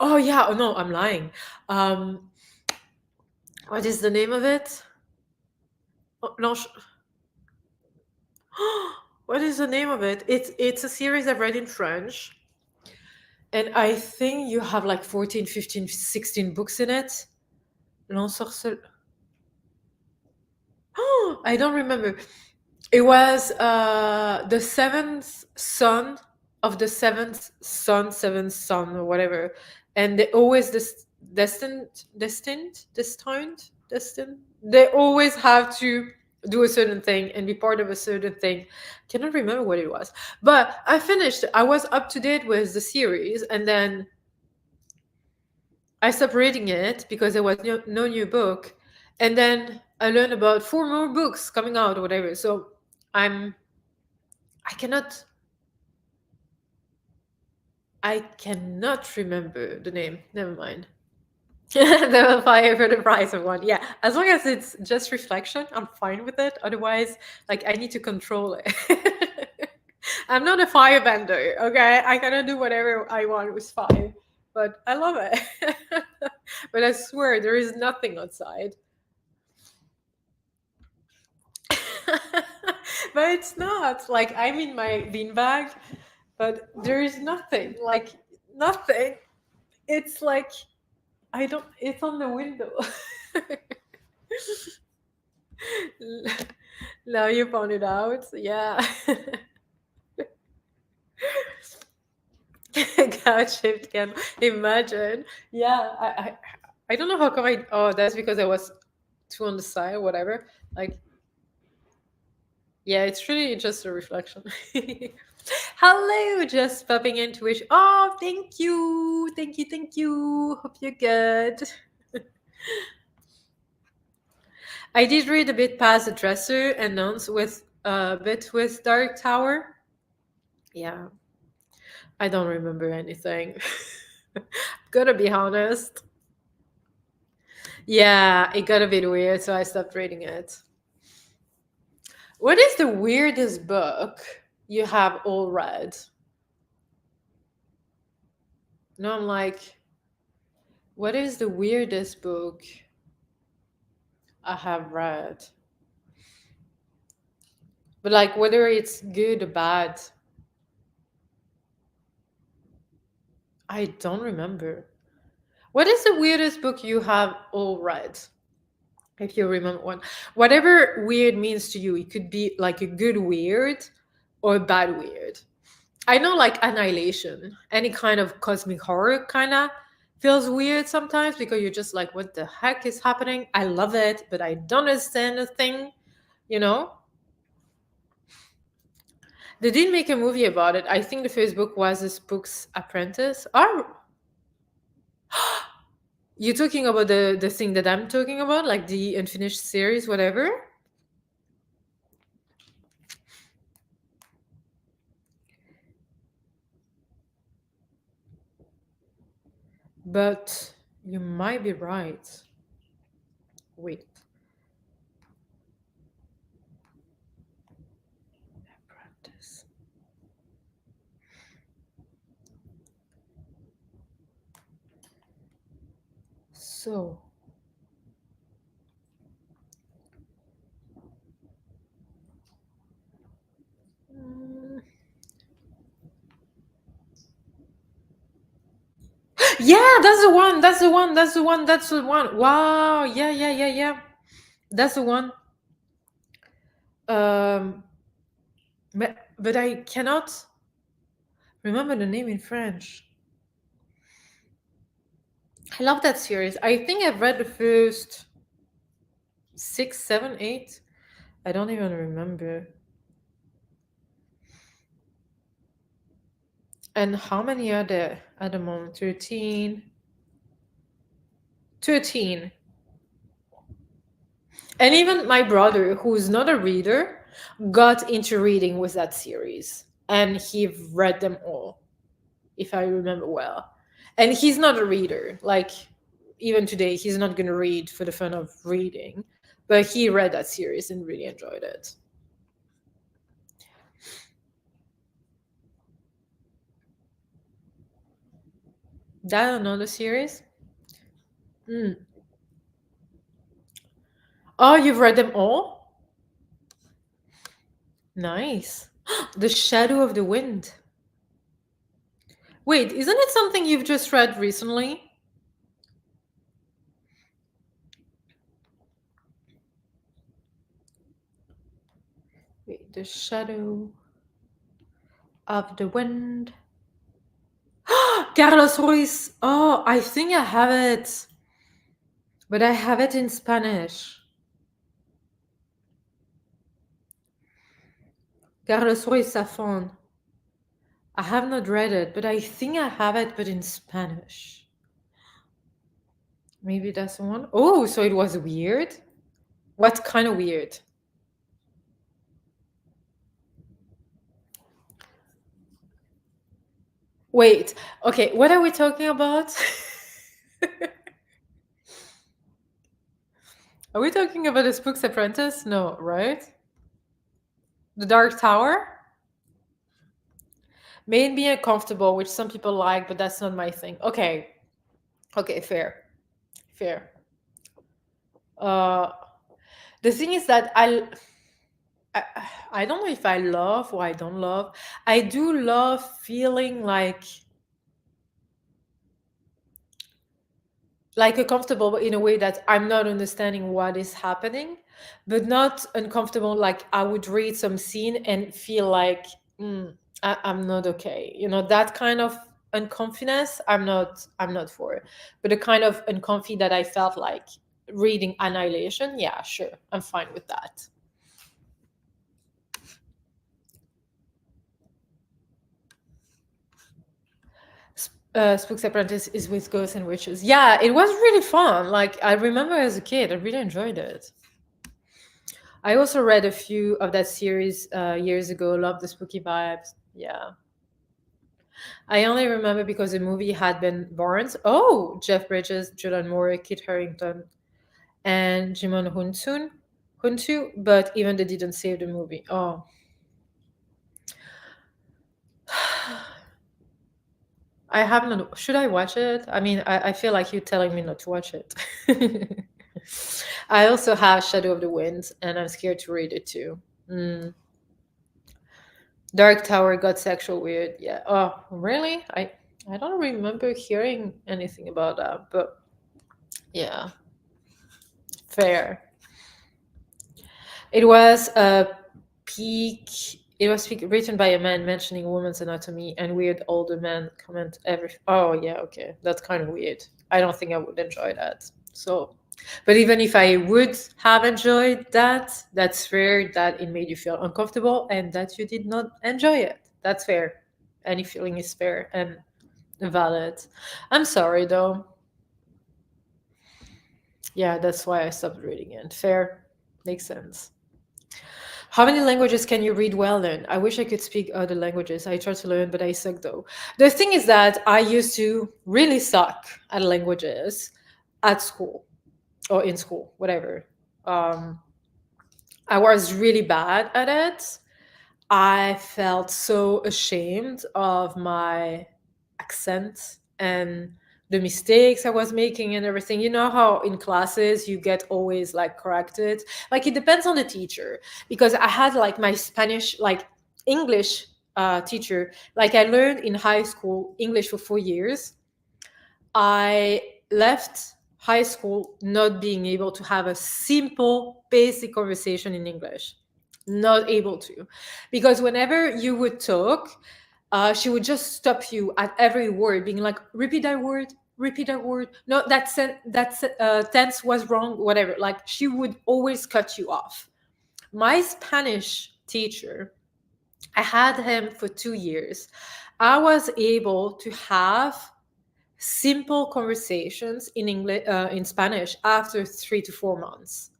Oh yeah, oh no, I'm lying. Um, what is the name of it? Oh, no, what is the name of it? It's a series I've read in French, and I think you have like 14, 15, 16 books in it. L'ensorcel. I don't remember. It was the seventh son of the seventh son, or whatever. And they always destined. They always have to do a certain thing and be part of a certain thing. Cannot remember what it was. But I finished. I was up to date with the series, and then I stopped reading it because there was no new book. And then I learned about four more books coming out or whatever. So I'm I cannot I cannot remember the name. Never mind. They will fire for the price of one. Yeah, as long as it's just reflection, I'm fine with it. Otherwise, like I need to control it. I'm not a firebender, okay? I cannot do whatever I want with fire, but I love it. But I swear there is nothing outside. But it's not like I'm in my beanbag, but there is nothing. Like nothing. It's like I don't. It's on the window. Now you found it out. Yeah. God shaped can imagine. Yeah. I don't know how come I. Oh, that's because I was too on the side. Whatever. Like yeah, it's really just a reflection. Hello, just popping in to wish. Oh, thank you. Hope you're good. I did read a bit past the dresser and nuns with a bit with Dark Tower. Yeah, I don't remember anything. Gotta be honest. Yeah, it got a bit weird, so I stopped reading it. What is the weirdest book you have all read? No, I'm like, what is the weirdest book I have read? But like, whether it's good or bad, I don't remember. What is the weirdest book you have all read? If you remember one. Whatever weird means to you, it could be like a good weird or a bad weird. I know like Annihilation, any kind of cosmic horror kind of feels weird sometimes because you're just like, what the heck is happening? I love it, but I don't understand the thing, you know? They did make a movie about it. I think the first book was this book's apprentice. Oh, you talking about the thing that I'm talking about, like the unfinished series, whatever? But you might be right. Wait. Apprentice. So, that's the one. That's the one. That's the one. That's the one. Wow. Yeah, yeah, yeah, yeah. That's the one. Um, but I cannot remember the name in French. I love that series. I think I've read the first six, seven, eight. I don't even remember. And how many are there at the moment? 13. 13. And even my brother, who's not a reader, got into reading with that series. And he read them all, if I remember well. And he's not a reader. Like, even today, he's not going to read for the fun of reading. But he read that series and really enjoyed it. That another series? Mm. Oh, you've read them all? Nice. The Shadow of the Wind. Wait, isn't it something you've just read recently? Wait, The Shadow of the Wind. Carlos Ruiz. Oh, I think I have it, but I have it in Spanish. Carlos Ruiz Safon. I have not read it, but I think I have it, but in Spanish. Maybe that's the one. Oh, so it was weird. What kind of weird? Wait. Okay, what are we talking about? Are we talking about a Spook's Apprentice? No, right? The Dark Tower? Made me uncomfortable, which some people like, but that's not my thing. Okay. Okay, fair. Fair. Uh the thing is that I I don't know if I love or I don't love. I do love feeling like uncomfortable in a way that I'm not understanding what is happening, but not uncomfortable like I would read some scene and feel like I'm not okay. You know, that kind of uncomfiness. I'm not for it. But the kind of uncomfy that I felt like reading Annihilation, yeah, sure, I'm fine with that. Spook's Apprentice is with ghosts and witches. Yeah, it was really fun. Like I remember as a kid, I really enjoyed it. I also read a few of that series years ago. Love the spooky vibes. Yeah, I only remember because the movie had been Barnes. Oh, Jeff Bridges, Julianne Moore, Kit Harington, and Jimon Hunsu. But even they didn't save the movie. Oh, I haven't. Should I watch it? I mean, I feel like you telling me not to watch it. I also have Shadow of the Wind, and I'm scared to read it too. Mm. Dark Tower got sexual weird. Yeah. Oh, really? I don't remember hearing anything about that, but yeah, fair. It was a peak. It was written by a man mentioning woman's anatomy and weird older man comment every. Oh yeah, okay, that's kind of weird. I don't think I would enjoy that. So, but even if I would have enjoyed that, that's fair that it made you feel uncomfortable and that you did not enjoy it. That's fair. Any feeling is fair and valid. I'm sorry though. Yeah, that's why I stopped reading it. Fair. Makes sense. How many languages can you read well then? I wish I could speak other languages. I try to learn, but I suck though. The thing is that I used to really suck at languages at school or in school, whatever. Um, I was really bad at it. I felt so ashamed of my accent and the mistakes I was making and everything. You know how in classes you get always like corrected? Like it depends on the teacher because I had like my Spanish, like English teacher. Like I learned in high school English for 4 years. I left high school not being able to have a simple, basic conversation in English. Not able to. Because whenever you would talk, she would just stop you at every word, being like, repeat that word, repeat that word. No, that tense was wrong, whatever. Like, she would always cut you off. My Spanish teacher, I had him for 2 years. I was able to have simple conversations in English, in Spanish, after 3 to 4 months.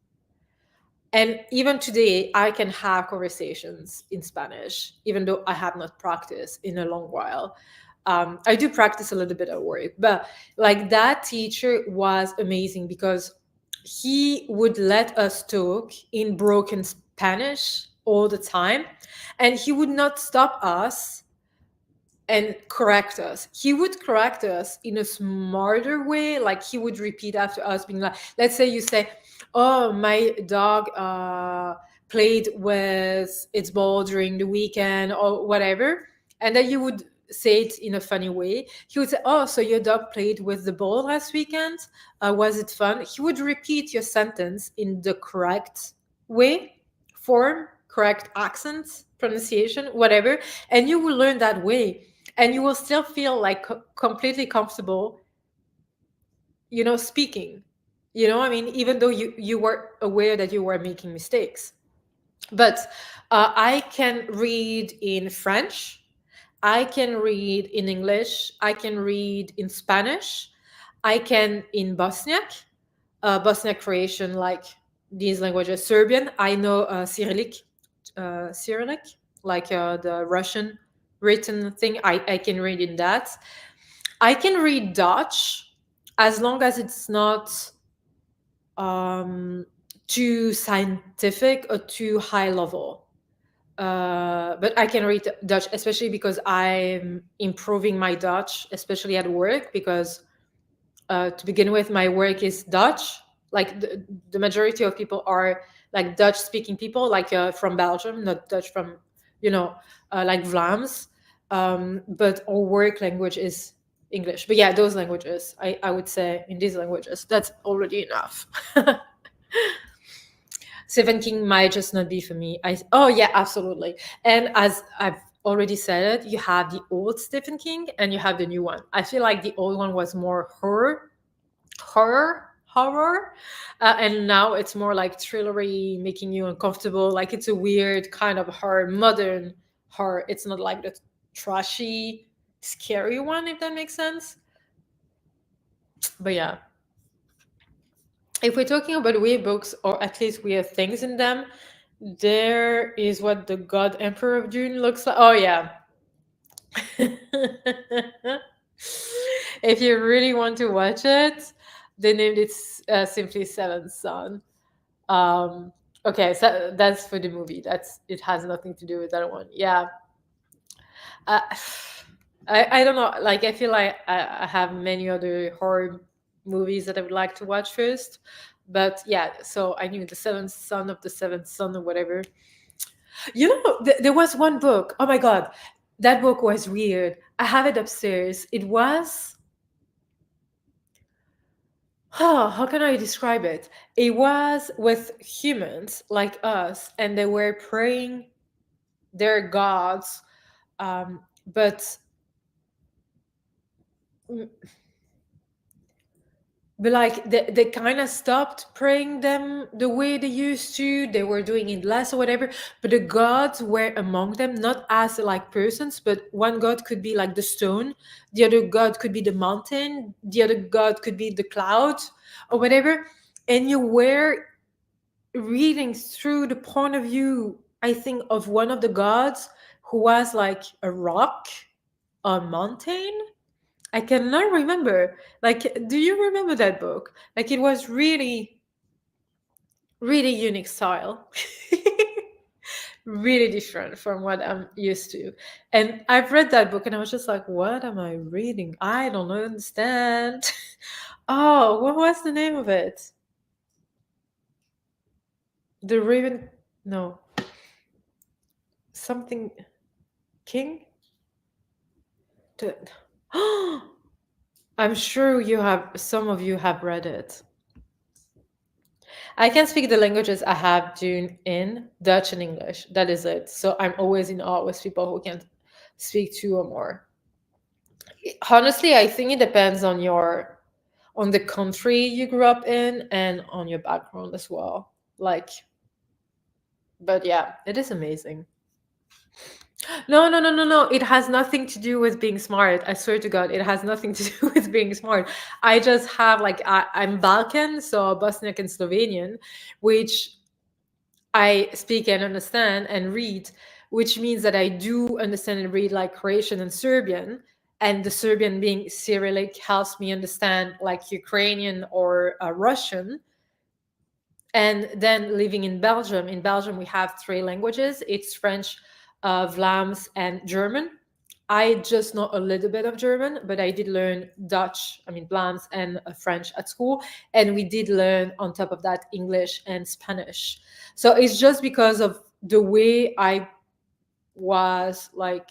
And even today, I can have conversations in Spanish, even though I have not practiced in a long while. I do practice a little bit at work, but like, that teacher was amazing because he would let us talk in broken Spanish all the time, and he would not stop us and correct us. He would correct us in a smarter way. Like, he would repeat after us, being like, let's say you say, "Oh, my dog played with its ball during the weekend," or whatever, and then you would say it in a funny way. He would say, "Oh, so your dog played with the ball last weekend? Was it fun?" He would repeat your sentence in the correct way, form, correct accent, pronunciation, whatever, and you will learn that way, and you will still feel like completely comfortable, speaking. I mean, even though you were aware that you were making mistakes. But I can read in French, I can read in English, I can read in Spanish, I can in Bosniak, Bosniak Croatian, like these languages. Serbian, I know Cyrillic, like the Russian written thing. I can read in that. I can read Dutch, as long as it's not um, too scientific or too high level. But I can read Dutch, especially because I'm improving my Dutch, especially at work, because to begin with, my work is Dutch. Like, the majority of people are like Dutch speaking people, like from Belgium, not Dutch from, like Vlaams. But our work language is English. But yeah, those languages, I would say, in these languages, that's already enough. Stephen King might just not be for me. Oh yeah, absolutely. And as I've already said it, you have the old Stephen King and you have the new one. I feel like the old one was more horror, and now it's more like thrillery, making you uncomfortable. Like, it's a weird kind of horror, modern horror. It's not like the trashy, scary one, if that makes sense. But yeah, if we're talking about weird books, or at least weird things in them, there is what the God Emperor of Dune looks like. Oh yeah. If you really want to watch it, they named it simply Seventh Son. Um, okay, so that's for the movie. It has nothing to do with that one. Yeah. Uh, I don't know. Like, I feel like I have many other horror movies that I would like to watch first. But yeah, so I knew the Seventh Son of the Seventh Son, or whatever. There was one book. Oh my God. That book was weird. I have it upstairs. It was, how can I describe it? It was with humans like us, and they were praying their gods. But like, they kind of stopped praying them the way they used to. They were doing it less or whatever, but the gods were among them, not as like persons, but one god could be like the stone, the other god could be the mountain, the other god could be the cloud, or whatever. And you were reading through the point of view, I think, of one of the gods, who was like a rock, a mountain. I cannot remember. Like, do you remember that book? Like, it was really, really unique style. Really different from what I'm used to. And I've read that book and I was just like, what am I reading? I don't understand. Oh, what was the name of it? The Raven. No. Something King? The... I'm sure some of you have read it. I can speak the languages I have done in Dutch and English. That is it. So I'm always in awe with people who can speak two or more. Honestly, I think it depends on the country you grew up in and on your background as well. Like, but yeah, it is amazing. No, no, no, no, no. It has nothing to do with being smart. I swear to God, it has nothing to do with being smart. I just have like I'm Balkan, so Bosniak and Slovenian, which I speak and understand and read, which means that I do understand and read like Croatian and Serbian. And the Serbian being Cyrillic helps me understand like Ukrainian or Russian. And then living in Belgium, we have three languages. It's French, Vlaams, and German. I just know a little bit of German, but I did learn Dutch, I mean, Vlaams and French at school. And we did learn, on top of that, English and Spanish. So it's just because of the way I was like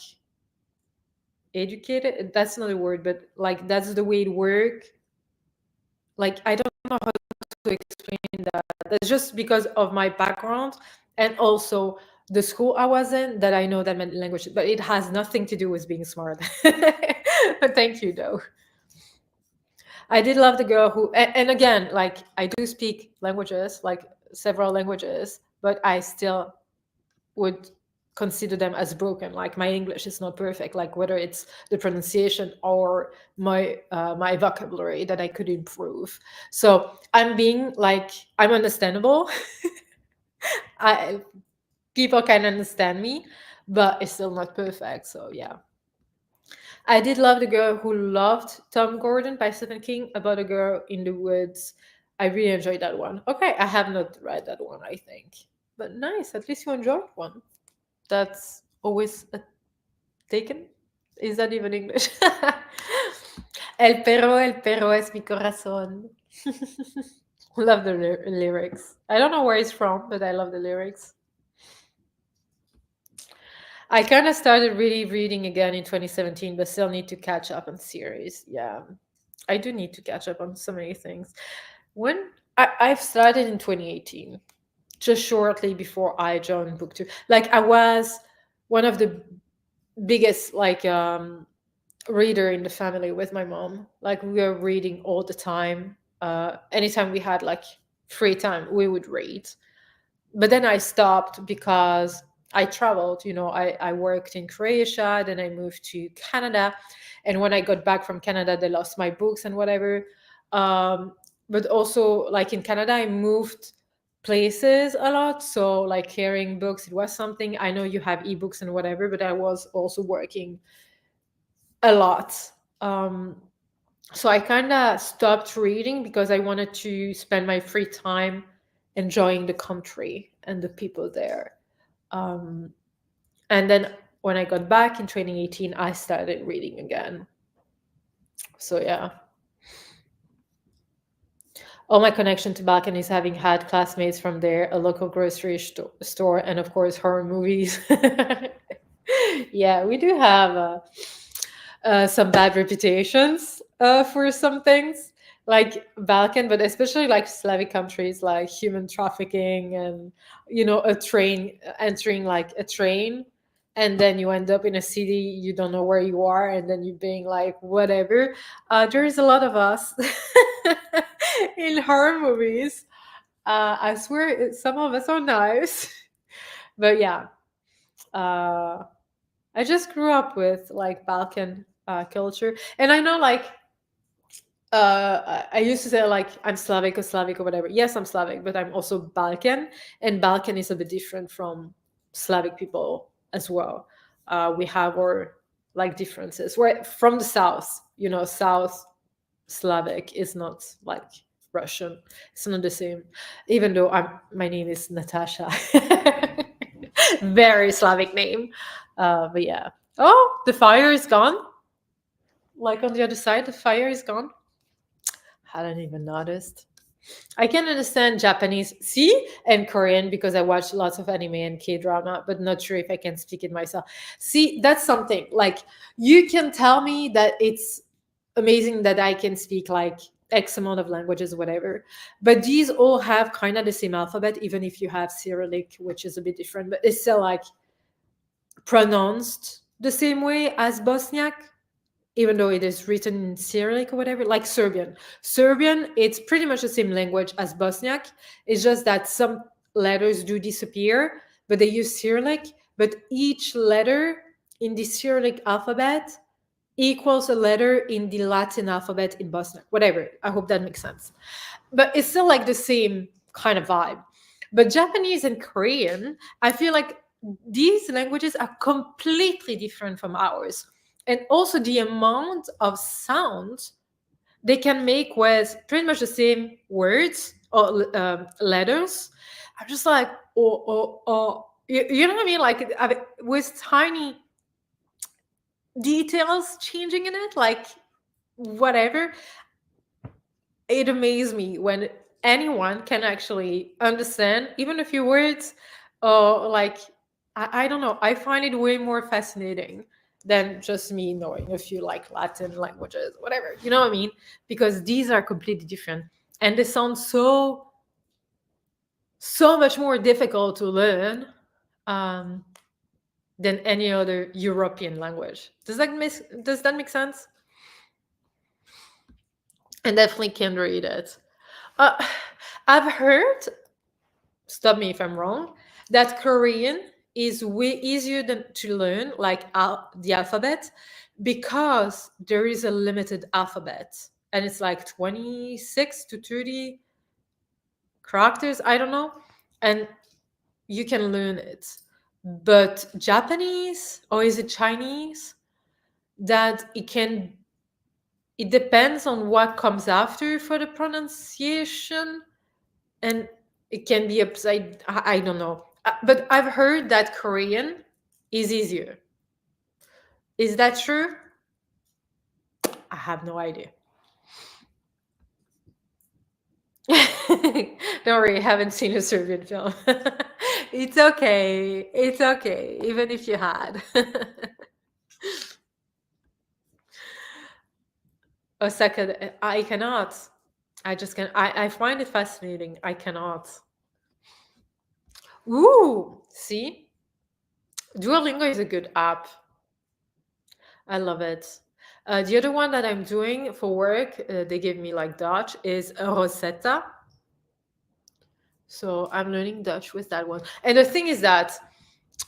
educated. That's not a word, but like that's the way it worked. Like, I don't know how to explain that. That's just because of my background and also the school I was in that I know that many languages, but it has nothing to do with being smart. But thank you, though. I did love the girl who, and again, like I do speak languages, like several languages, but I still would consider them as broken. Like my English is not perfect, like whether it's the pronunciation or my vocabulary that I could improve. So I'm being like, I'm understandable. I People can understand me, but it's still not perfect. So yeah. I did love the girl who loved Tom Gordon by Stephen King, about a girl in the woods. I really enjoyed that one. Okay, I have not read that one, I think. But nice, at least you enjoyed one. That's always a taken. Is that even English? El perro es mi corazón. Love the lyrics. I don't know where it's from, but I love the lyrics. I kind of started really reading again in 2017, but still need to catch up on series. Yeah, I do need to catch up on so many things. I've started in 2018, just shortly before I joined BookTube. Like I was one of the biggest reader in the family with my mom. Like we were reading all the time. Anytime we had like free time, we would read. But then I stopped because I traveled. I worked in Croatia, then I moved to Canada, and when I got back from Canada, they lost my books and whatever. But also, like in Canada, I moved places a lot, so like carrying books, it was something. I know you have ebooks and whatever, but I was also working a lot. So I kind of stopped reading because I wanted to spend my free time enjoying the country and the people there. Um, and then when I got back in 2018, I started reading again. So yeah. All my connection to Balkan is having had classmates from there, a local grocery store, and of course horror movies. Yeah, we do have some bad reputations for some things like Balkan, but especially like Slavic countries, like human trafficking and a train entering like a train, and then you end up in a city you don't know where you are, and then you being like whatever. There is a lot of us in horror movies. I swear, some of us are nice, but yeah. Uh, I just grew up with like Balkan culture, and I know like I used to say like I'm Slavic or whatever. Yes, I'm Slavic, but I'm also Balkan, and Balkan is a bit different from Slavic people as well. We have our like differences. We're from the south, South Slavic is not like Russian. It's not the same. Even though my name is Natasha, very Slavic name. But yeah. Oh, the fire is gone. Like on the other side, the fire is gone. Hadn't even noticed. I can understand Japanese, see, and Korean because I watch lots of anime and K drama, but not sure if I can speak it myself. See, that's something like you can tell me that it's amazing that I can speak like X amount of languages, whatever. But these all have kind of the same alphabet, even if you have Cyrillic, which is a bit different, but it's still like pronounced the same way as Bosniak, even though it is written in Cyrillic or whatever, like Serbian. Serbian, it's pretty much the same language as Bosniak. It's just that some letters do disappear, but they use Cyrillic. But each letter in the Cyrillic alphabet equals a letter in the Latin alphabet in Bosniak. Whatever. I hope that makes sense. But it's still like the same kind of vibe. But Japanese and Korean, I feel like these languages are completely different from ours. And also the amount of sound they can make with pretty much the same words or letters. I'm just like, you know what I mean? Like with tiny details changing in it, like whatever. It amazes me when anyone can actually understand even a few words, or like I don't know. I find it way more fascinating than just me knowing a few like Latin languages, whatever. You know what I mean? Because these are completely different, and they sound so much more difficult to learn um, than any other European language. Does that make sense? And definitely can read it. Uh, I've heard, stop me if I'm wrong, that Korean is way easier to learn, like the alphabet, because there is a limited alphabet. And it's like 26 to 30 characters, I don't know. And you can learn it. But Japanese, or is it Chinese, that it depends on what comes after for the pronunciation, and it can be upside, I don't know. But I've heard that Korean is easier. Is that true? I have no idea. Don't worry, I haven't seen a Serbian film. It's okay. It's okay, even if you had. Osaka, I cannot. I just can. I find it fascinating. I cannot. Ooh, see? Duolingo is a good app. I love it. The other one that I'm doing for work, they give me like Dutch, is Rosetta. So I'm learning Dutch with that one. And the thing is that,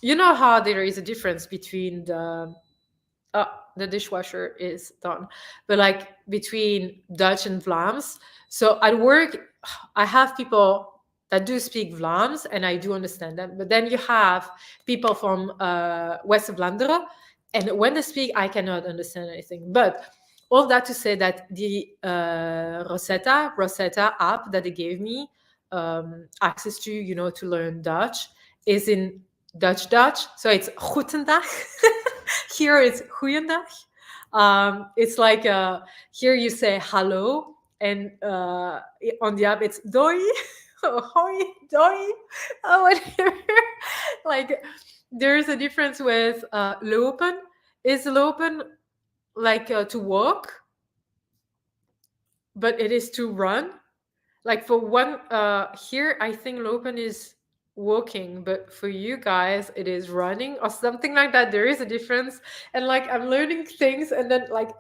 you know how there is a difference between the dishwasher is done, but like between Dutch and Vlaams. So at work, I have people that do speak Vlaams and I do understand them. But then you have people from West of Vlaanderen, and when they speak, I cannot understand anything. But all that to say that the Rosetta app that they gave me access to, to learn Dutch, is in Dutch. So it's Goedendag. Here it's Goeiedag. It's like here you say hello, and on the app it's doi, hoi, doi, whatever. Like there's a difference with lopen. Is lopen like to walk, but it is to run. Like for one, here I think lopen is walking, but for you guys it is running or something like that. There is a difference, and like I'm learning things, and then like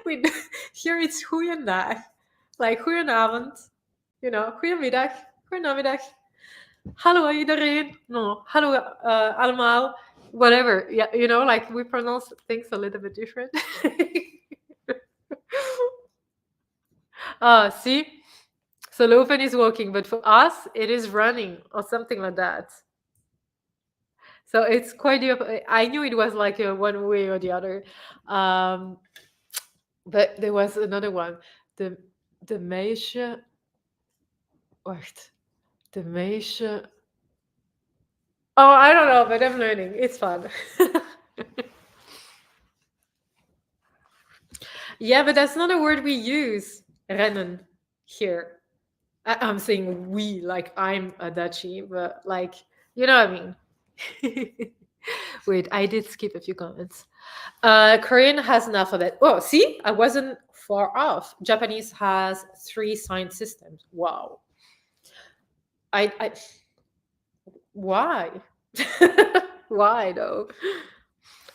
we here it's goeiedag, like goedenavond, goedemiddag, goedemiddag, hallo iedereen, no, hallo allemaal, whatever. Yeah, like we pronounce things a little bit different. See? So Lofen is walking, but for us, it is running or something like that. So it's quite I knew it was like one way or the other. But there was another one. The meisje. Wacht. The meisje. Oh, I don't know, but I'm learning. It's fun. Yeah, but that's not a word we use. Rennen here. I'm saying we, like I'm a Dutchie, but like, you know what I mean. Wait, I did skip a few comments. Korean has an alphabet. Oh, see, I wasn't far off. Japanese has three sign systems. Wow. I why? Why though?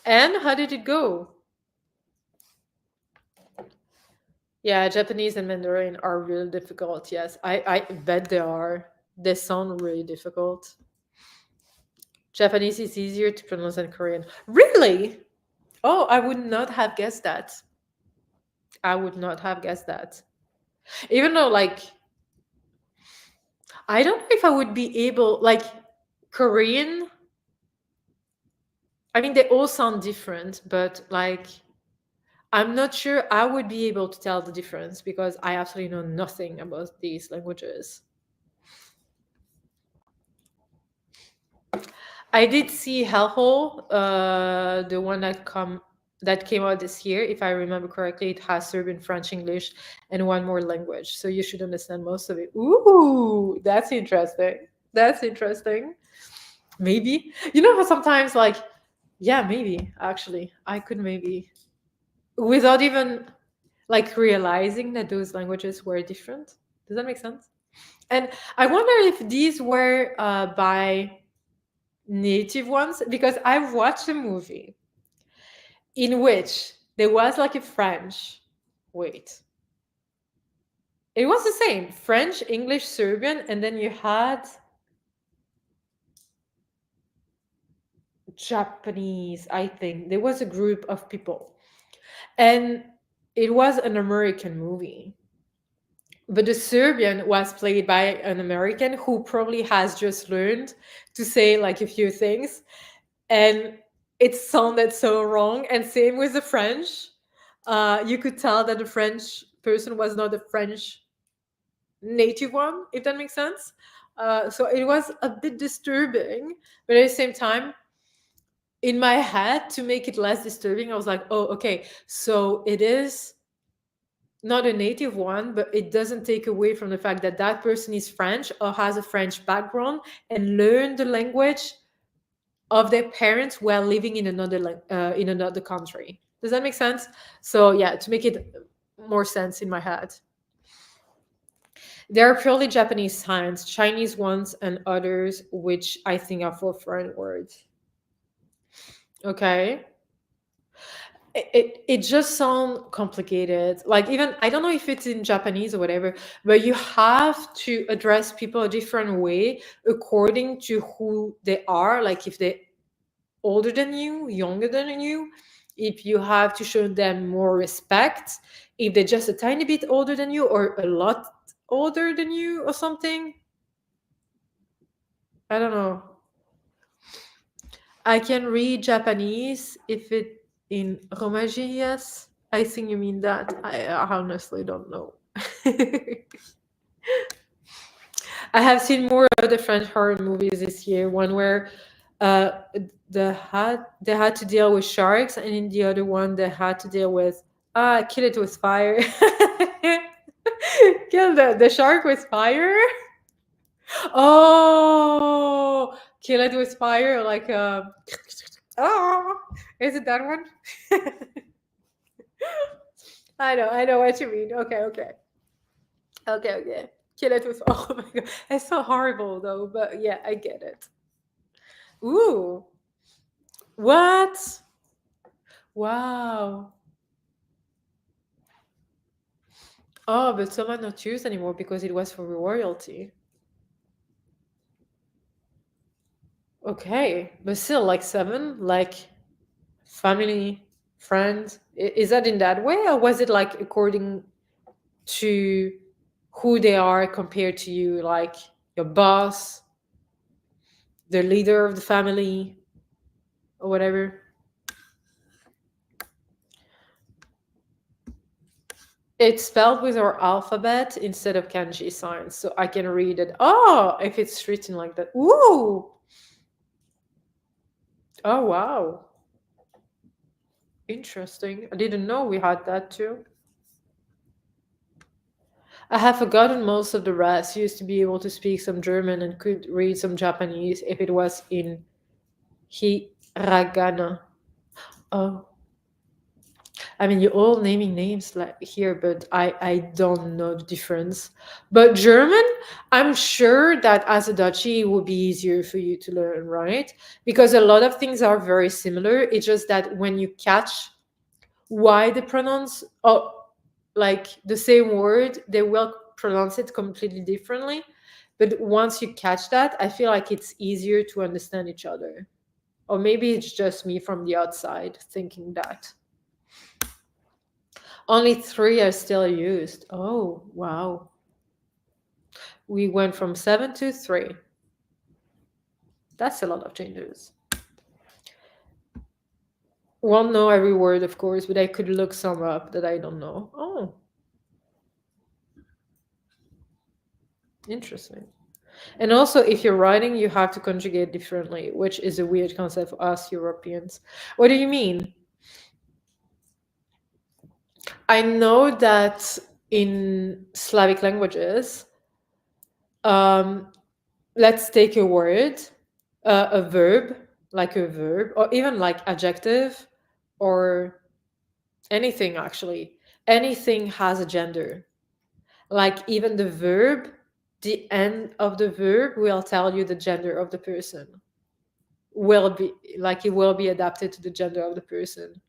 And how did it go? Yeah, Japanese and Mandarin are really difficult. Yes, I bet they are. They sound really difficult. Japanese is easier to pronounce than Korean. Really? Oh, I would not have guessed that. I would not have guessed that. Even though, like, I don't know if I would be able, like, Korean. I mean, they all sound different, but like, I'm not sure I would be able to tell the difference because I absolutely know nothing about these languages. I did see Hellhole, the one that came out this year. If I remember correctly, it has Serbian, French, English, and one more language. So you should understand most of it. Ooh, that's interesting. That's interesting. Maybe you know how sometimes like, yeah, maybe actually I could maybe without even like realizing that those languages were different. Does that make sense? And I wonder if these were by native ones because I've watched a movie in which there was like a French. Wait, it was the same French, English, Serbian, and then you had Japanese. I think there was a group of people, and it was an American movie. But the Serbian was played by an American who probably has just learned to say like a few things, and it sounded so wrong. And same with the French. You could tell that the French person was not a French native one, if that makes sense. So it was a bit disturbing, but at the same time, in my head, to make it less disturbing, I was like, oh, okay, so it is not a native one, but it doesn't take away from the fact that that person is French or has a French background and learn the language of their parents while living in another country. Does that make sense? So yeah, to make it more sense in my head, there are purely Japanese signs, Chinese ones, and others which I think are for foreign words. Okay. It just sounds complicated. Like even I don't know if it's in Japanese or whatever, but you have to address people a different way according to who they are. Like if they're older than you, younger than you, if you have to show them more respect, if they're just a tiny bit older than you or a lot older than you or something. I don't know. I can read Japanese if it in Romaji, yes. I think you mean that. I honestly don't know. I have seen more of the French horror movies this year. One where uh, they had to deal with sharks, and in the other one they had to deal with kill it with fire. Kill the shark with fire. Oh, kill it with fire, like oh, is it that one? I know what you mean. Okay. Kill it with oh my god, it's so horrible though. But yeah, I get it. Ooh, what? Wow. Oh, but some are not used anymore because it was for royalty. Okay, but still, like seven, like family, friends. Is that in that way, or was it like according to who they are compared to you, like your boss, the leader of the family, or whatever? It's spelled with our alphabet instead of kanji signs, so I can read it. Oh, if it's written like that. Ooh. Oh, wow. Interesting. I didn't know we had that too. I have forgotten most of the rest. Used to be able to speak some German and could read some Japanese if it was in hiragana. Oh. I mean, you're all naming names like here, but I don't know the difference. But German, I'm sure that as a Dutchie, it would be easier for you to learn, right? Because a lot of things are very similar. It's just that when you catch why they pronounce like the same word, they will pronounce it completely differently. But once you catch that, I feel like it's easier to understand each other. Or maybe it's just me from the outside thinking that. Only three are still used. Oh, wow. We went from seven to three. That's a lot of changes. Won't know every word, of course, but I could look some up that I don't know. Oh, interesting. And also, if you're writing, you have to conjugate differently, which is a weird concept for us Europeans. What do you mean? I know that in Slavic languages, um, let's take a word, a verb, like a verb, or even like adjective, or anything actually. Anything has a gender. Like even the verb, the end of the verb will tell you the gender of the person. Will be like it will be adapted to the gender of the person.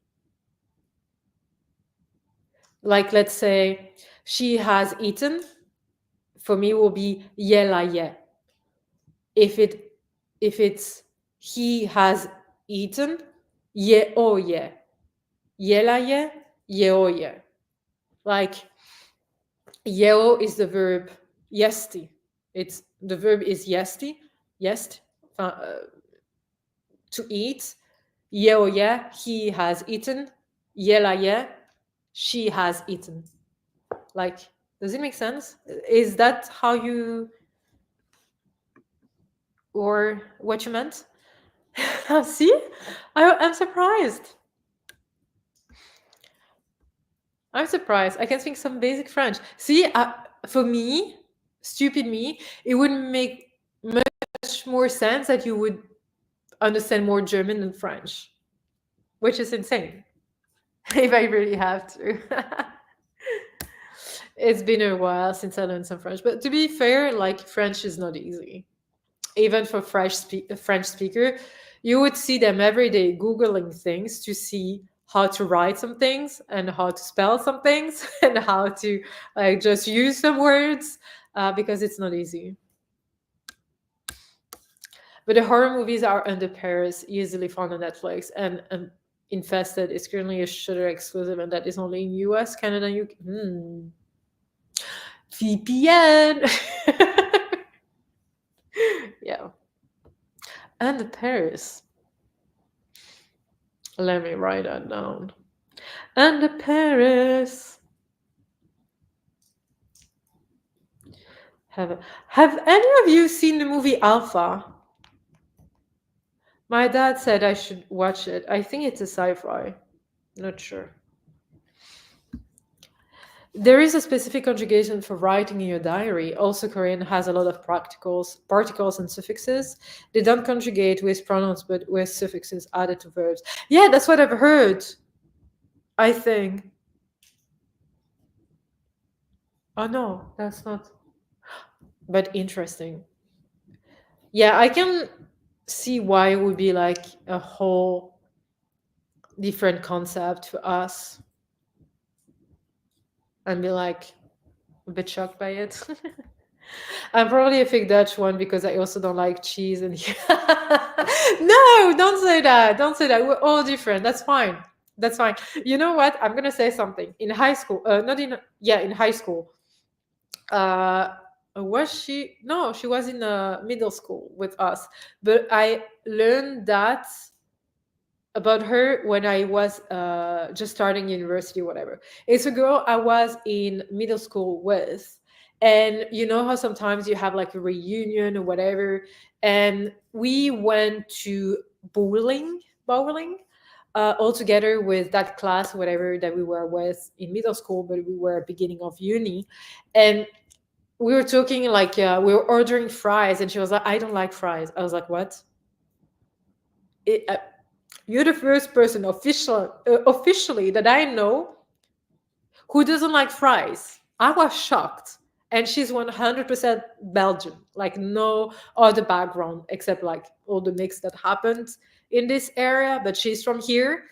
Like let's say she has eaten, for me will be yela ye. If it's he has eaten, ye o ye. Yela ye, ye o ye. Like yeo is the verb yesti. It's the verb is yesti, jest, to eat. Yeo ye, he has eaten. Yela ye, she has eaten. Like, does it make sense? Is that how you or what you meant? See, I'm surprised. I'm surprised. I can speak some basic French. See, for me, stupid me, it would make much more sense that you would understand more German than French, which is insane. If I really have to. It's been a while since I learned some French, but to be fair, like French is not easy. Even for a French speaker, you would see them every day googling things to see how to write some things and how to spell some things and how to like just use some words because it's not easy. But the horror movies are under Paris, easily found on Netflix, and Infested is currently a Shudder exclusive, and that is only in US, Canada, UK. VPN. Yeah. And Paris. Let me write that down. And Paris. Have any of you seen the movie Alpha? My dad said I should watch it. I think it's a sci-fi. Not sure. There is a specific conjugation for writing in your diary. Also, Korean has a lot of particles and suffixes. They don't conjugate with pronouns, but with suffixes added to verbs. Yeah, that's what I've heard. I think. Oh no, that's not. But interesting. Yeah, I can see why it would be like a whole different concept for us and be like a bit shocked by it. I'm probably a fake Dutch one because I also don't like cheese and no, don't say that. Don't say that. We're all different. That's fine. That's fine. You know what? I'm gonna say something. In high school, not in yeah, in high school. Was she? No, she was in middle school with us. But I learned that about her when I was just starting university, whatever. It's a girl I was in middle school with. And you know how sometimes you have like a reunion or whatever. And we went to bowling, all together with that class, whatever that we were with in middle school, but we were beginning of uni. And we were talking like, we were ordering fries. And she was like, I don't like fries. I was like, what? You're the first person officially that I know who doesn't like fries. I was shocked. And she's 100% Belgian, like no other background except like all the mix that happened in this area, but she's from here.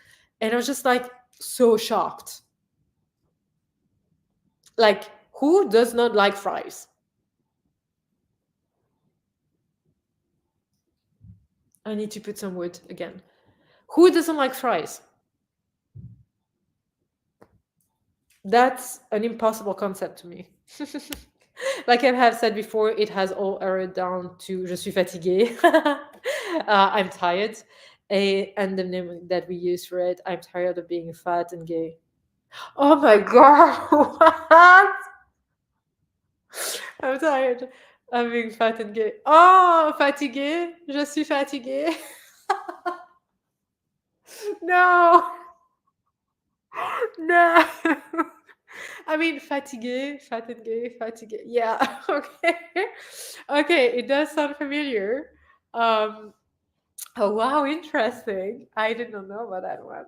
And I was just like so shocked. Like, who does not like fries? I need to put some wood again. Who doesn't like fries? That's an impossible concept to me. Like I have said before, it has all erred down to je suis fatiguée. I'm tired. And the name that we use for it, I'm tired of being fat and gay. Oh my god, what? I'm tired of being fat and gay. Oh, fatiguée, je suis fatiguée. No, no. I mean, fatigué, fat and gay, fatigué. Yeah, okay. Okay, it does sound familiar. Um, oh, wow, interesting. I did not know about that one.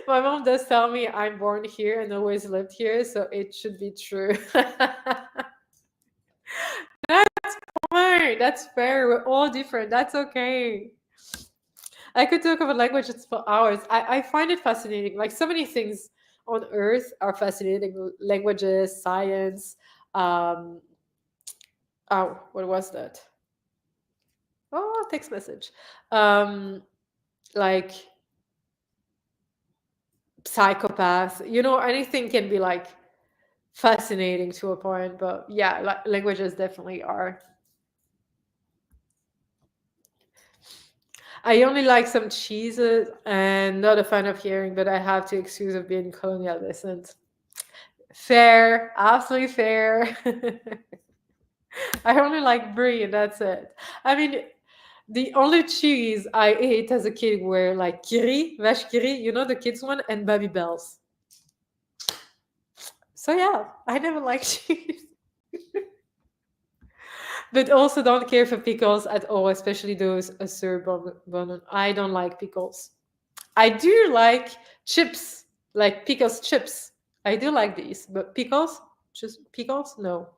My mom does tell me I'm born here and always lived here, so it should be true. That's fine. That's fair. We're all different. That's okay. I could talk about languages for hours. I find it fascinating. Like so many things on earth are fascinating. Languages, science. Um, oh, what was that? Oh, text message. Um, like psychopaths. Anything can be like fascinating to a point. But yeah, languages definitely are. I only like some cheeses and not a fan of hearing, but I have to excuse of being colonialism. Fair, absolutely fair. I only like brie and that's it. I mean, the only cheese I ate as a kid were like kiri, vache kiri, the kids one, and baby bells. So yeah, I never liked cheese. But also don't care for pickles at all, especially those sur bonbon. I don't like pickles. I do like chips, like pickles chips. I do like these, but pickles, just pickles, no.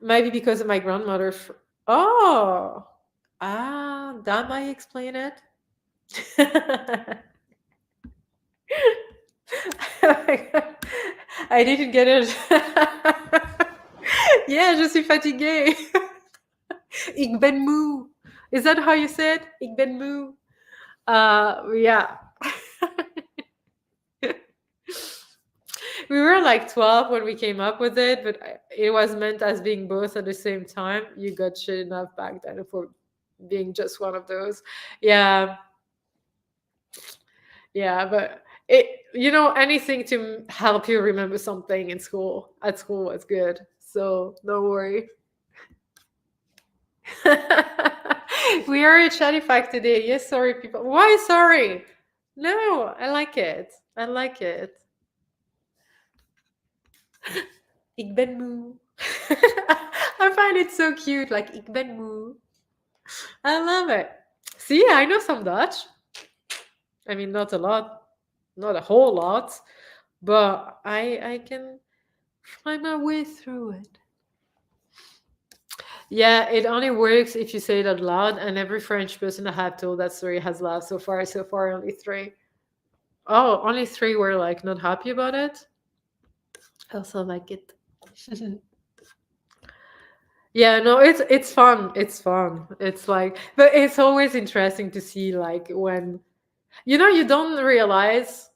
Maybe because of my grandmother. Oh, that might explain it. I didn't get it. Yeah, je suis fatiguée. Ik ben moe. Is that how you said? Ik ben moe. Yeah. We were like 12 when we came up with it, but it was meant as being both at the same time. You got shit enough back then for being just one of those. Yeah. Yeah, but anything to help you remember something at school was good. So don't worry. We are a chatty fact today. Yes, sorry, people. Why sorry? No, I like it. I like it. Ik ben moe. I find it so cute. Like, ik ben moe. I love it. See, I know some Dutch. I mean, not a lot, not a whole lot, but I can find my way through it. Yeah, it only works if you say it out loud, and every French person I have told that story has laughed so far. So far, only three. Oh, only three were like not happy about it. I also like it. Yeah, no, it's fun. It's fun. It's like, but it's always interesting to see like when you don't realize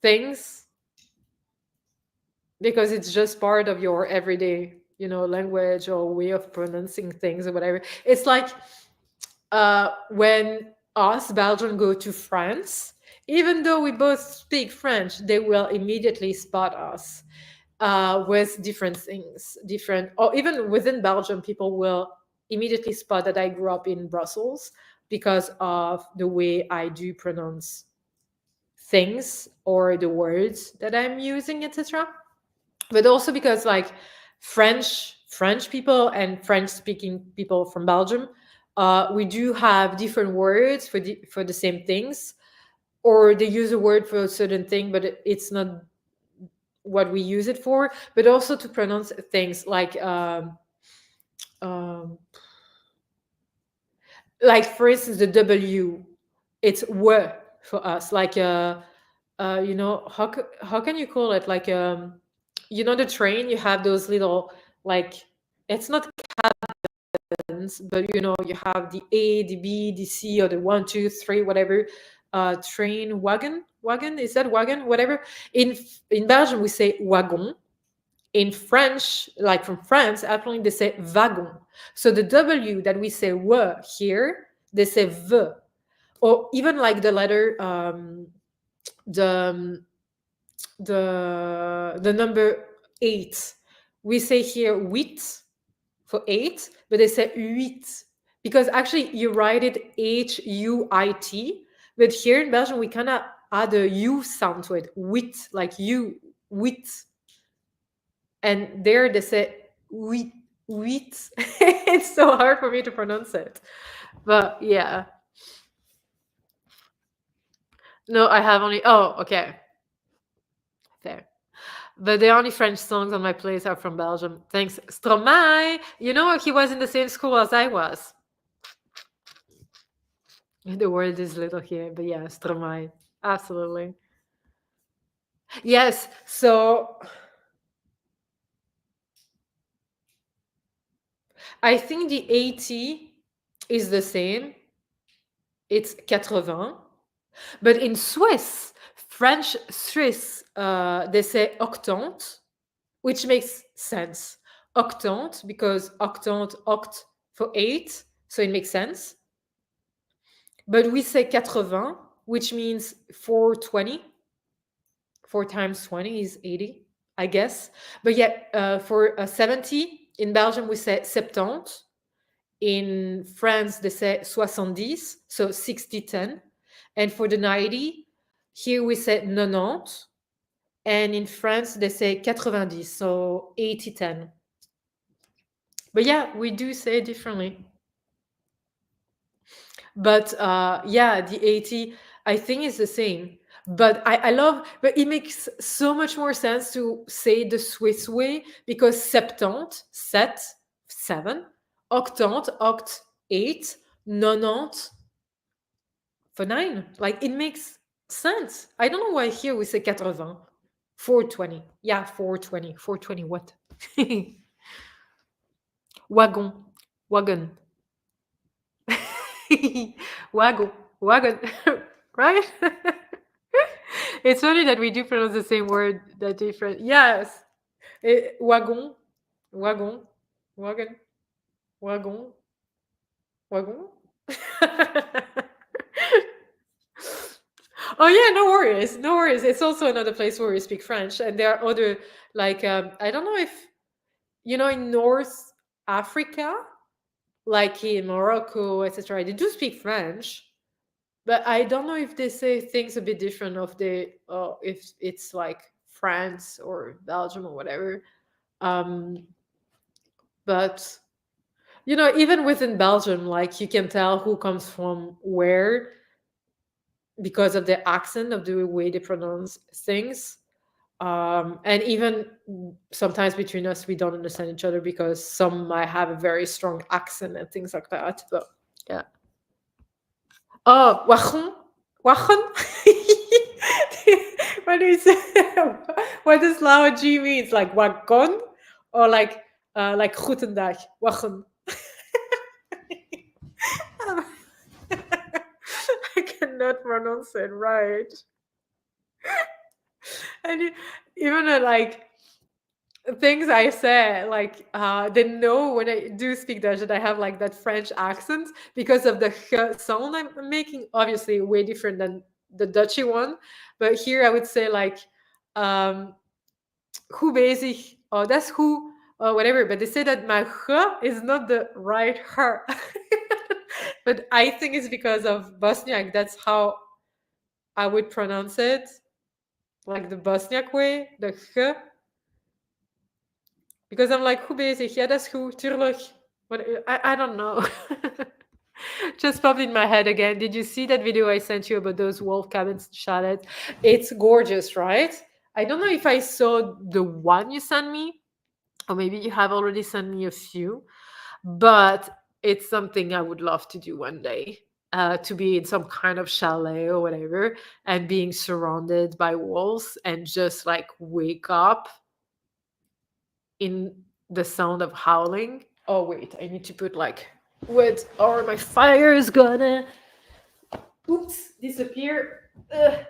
things because it's just part of your everyday, language or way of pronouncing things or whatever. It's like when us Belgians go to France, even though we both speak French, they will immediately spot us with different things, or even within Belgium, people will immediately spot that I grew up in Brussels because of the way I do pronounce things or the words that I'm using, etc. But also because like French French people and French speaking people from Belgium, we do have different words for the same things, or they use a word for a certain thing, but it's not what we use it for. But also to pronounce things um, like for instance, the W, it's w for us. Like you know, how can you call it? Like you know, the train, you have those little, like, it's not cabins, but you know, you have the A, the B, the C, or the one, two, three, whatever. Train wagon, is that wagon? Whatever. In Belgium, we say wagon. In French, like from France, apparently they say wagon. So the W that we say w here, they say v. Or even like the letter, the the number 8. We say here huit for 8, but they say huit because actually you write it Huit, but here in Belgium we kind of add a U sound to it, wit, like you, wit, and there they say wheat, wheat. It's so hard for me to pronounce it, but yeah. No, I have only. Oh, okay, there. But the only French songs on my playlist are from Belgium. Thanks, Stromae. You know, he was in the same school as I was. The world is little here, but yeah, Stromae, absolutely. Yes. So I think the 80 is the same. It's 80. But in Swiss, French Swiss, they say octante, which makes sense. Octante, because octante, oct for 8, so it makes sense. But we say 80, which means 420. 4 times 20 is 80, I guess. But yeah, for 70, in Belgium, we say 70. In France, they say 70, so 60, 10. And for the 90, here we say 90. And in France, they say 90, so 80, 10. But yeah, we do say it differently. But yeah, the 80, I think is the same. But I love, but it makes so much more sense to say the Swiss way because septante, set, 7, octante, oct, 8, nonante, for 9. Like it makes sense. I don't know why here we say 80, 420. Yeah, 420. 420 what? Wagon. Wagon. Wagon. Wagon. Right? It's funny that we do pronounce the same word that different. Yes. Wagon. Wagon. Wagon. Wagon. Wagon. Oh yeah, no worries, no worries. It's also another place where we speak French, and there are other, like I don't know if you know, in North Africa, like in Morocco, etc. They do speak French, but I don't know if they say things a bit different of the if it's like France or Belgium or whatever. Um, but you know, even within Belgium, like you can tell who comes from where because of the accent of the way they pronounce things. And even sometimes between us, we don't understand each other because some might have a very strong accent and things like that. But yeah. Oh, wagon, wagon. What do you say? What does loud G mean? It's like wagon or like goedendag, wagon. I cannot pronounce it right. And even like things I say, like they know when I do speak Dutch that I have like that French accent because of the sound I'm making. Obviously, way different than the Dutchy one, but here I would say like "hoe bezig." Oh, that's who or whatever. But they say that my is not the right her. But I think it's because of Bosniak. That's how I would pronounce it, like the Bosniak way, the Because I'm like, hoe bezig? Ja, dat is goed, tuurlijk. But I don't know. Just popped in my head again. Did you see that video I sent you about those wolf cabins chalets? It's gorgeous, right? I don't know if I saw the one you sent me, or maybe you have already sent me a few, but it's something I would love to do one day. To be in some kind of chalet or whatever, and being surrounded by wolves and just like wake up in the sound of howling. Oh wait, I need to put like wood or my fire is gonna oops disappear. Ugh.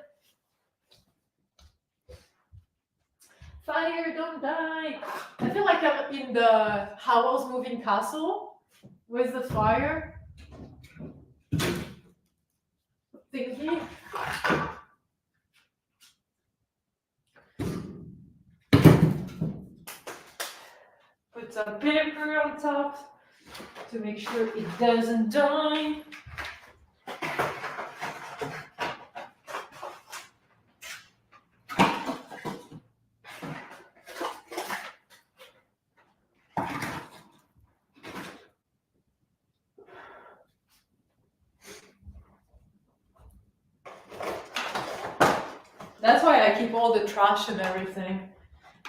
Fire, don't die. I feel like I'm in the Howl's Moving Castle with the fire thingy. Put some paper on top to make sure it doesn't die. That's why I keep all the trash and everything,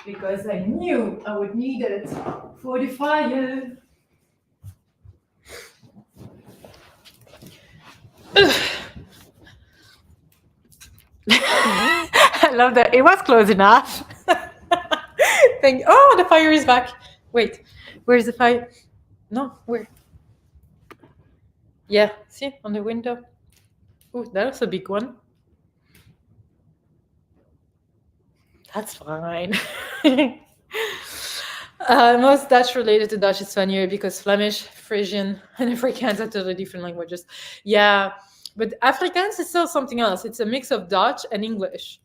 because I knew I would need it for the fire. I love that. It was close enough. Thank you. Oh, the fire is back. Wait, where's the fire? No, where? Yeah, see, on the window. Oh, that was a big one. That's fine. Most Dutch related to Dutch is funnier because Flemish, Frisian, and Afrikaans are totally different languages. Yeah, but Afrikaans is still something else. It's a mix of Dutch and English.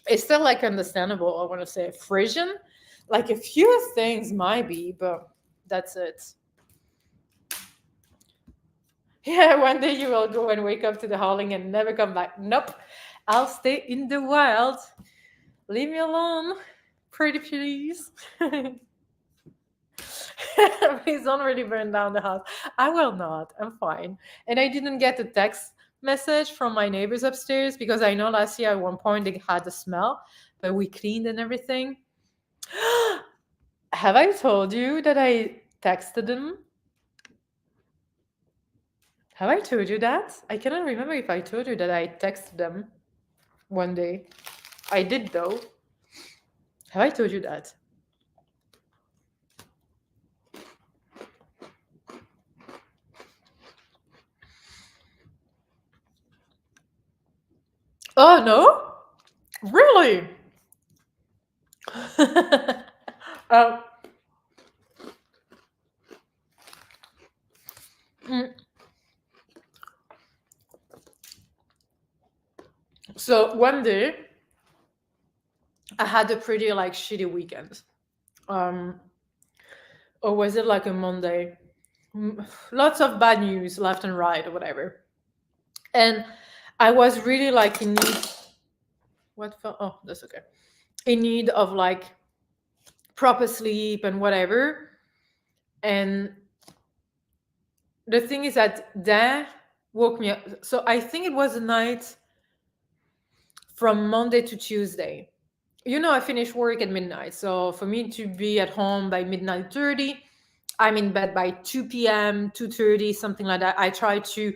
It's still like understandable. I want to say Frisian, like a few things might be, but that's it. Yeah, one day you will go and wake up to the howling and never come back. Nope, I'll stay in the wild. Leave me alone, pretty please. Please don't really burn down the house. I will not. I'm fine. And I didn't get a text message from my neighbors upstairs because I know last year at one point they had a smell, but we cleaned and everything. Have I told you that I texted them? Have I told you that? I cannot remember if I told you that I texted them one day. I did though. Have I told you that? Oh no? Really? um, mm, so one day I had a pretty like shitty weekend. Um, or was it like a Monday? Lots of bad news left and right or whatever. And I was really like in need. What? Oh, that's okay. In need of like proper sleep and whatever. And the thing is that Dan woke me up. So I think it was a night from Monday to Tuesday. You know, I finish work at midnight. So for me to be at home by midnight 30, I'm in bed by 2 p.m., 2:30, something like that. I try to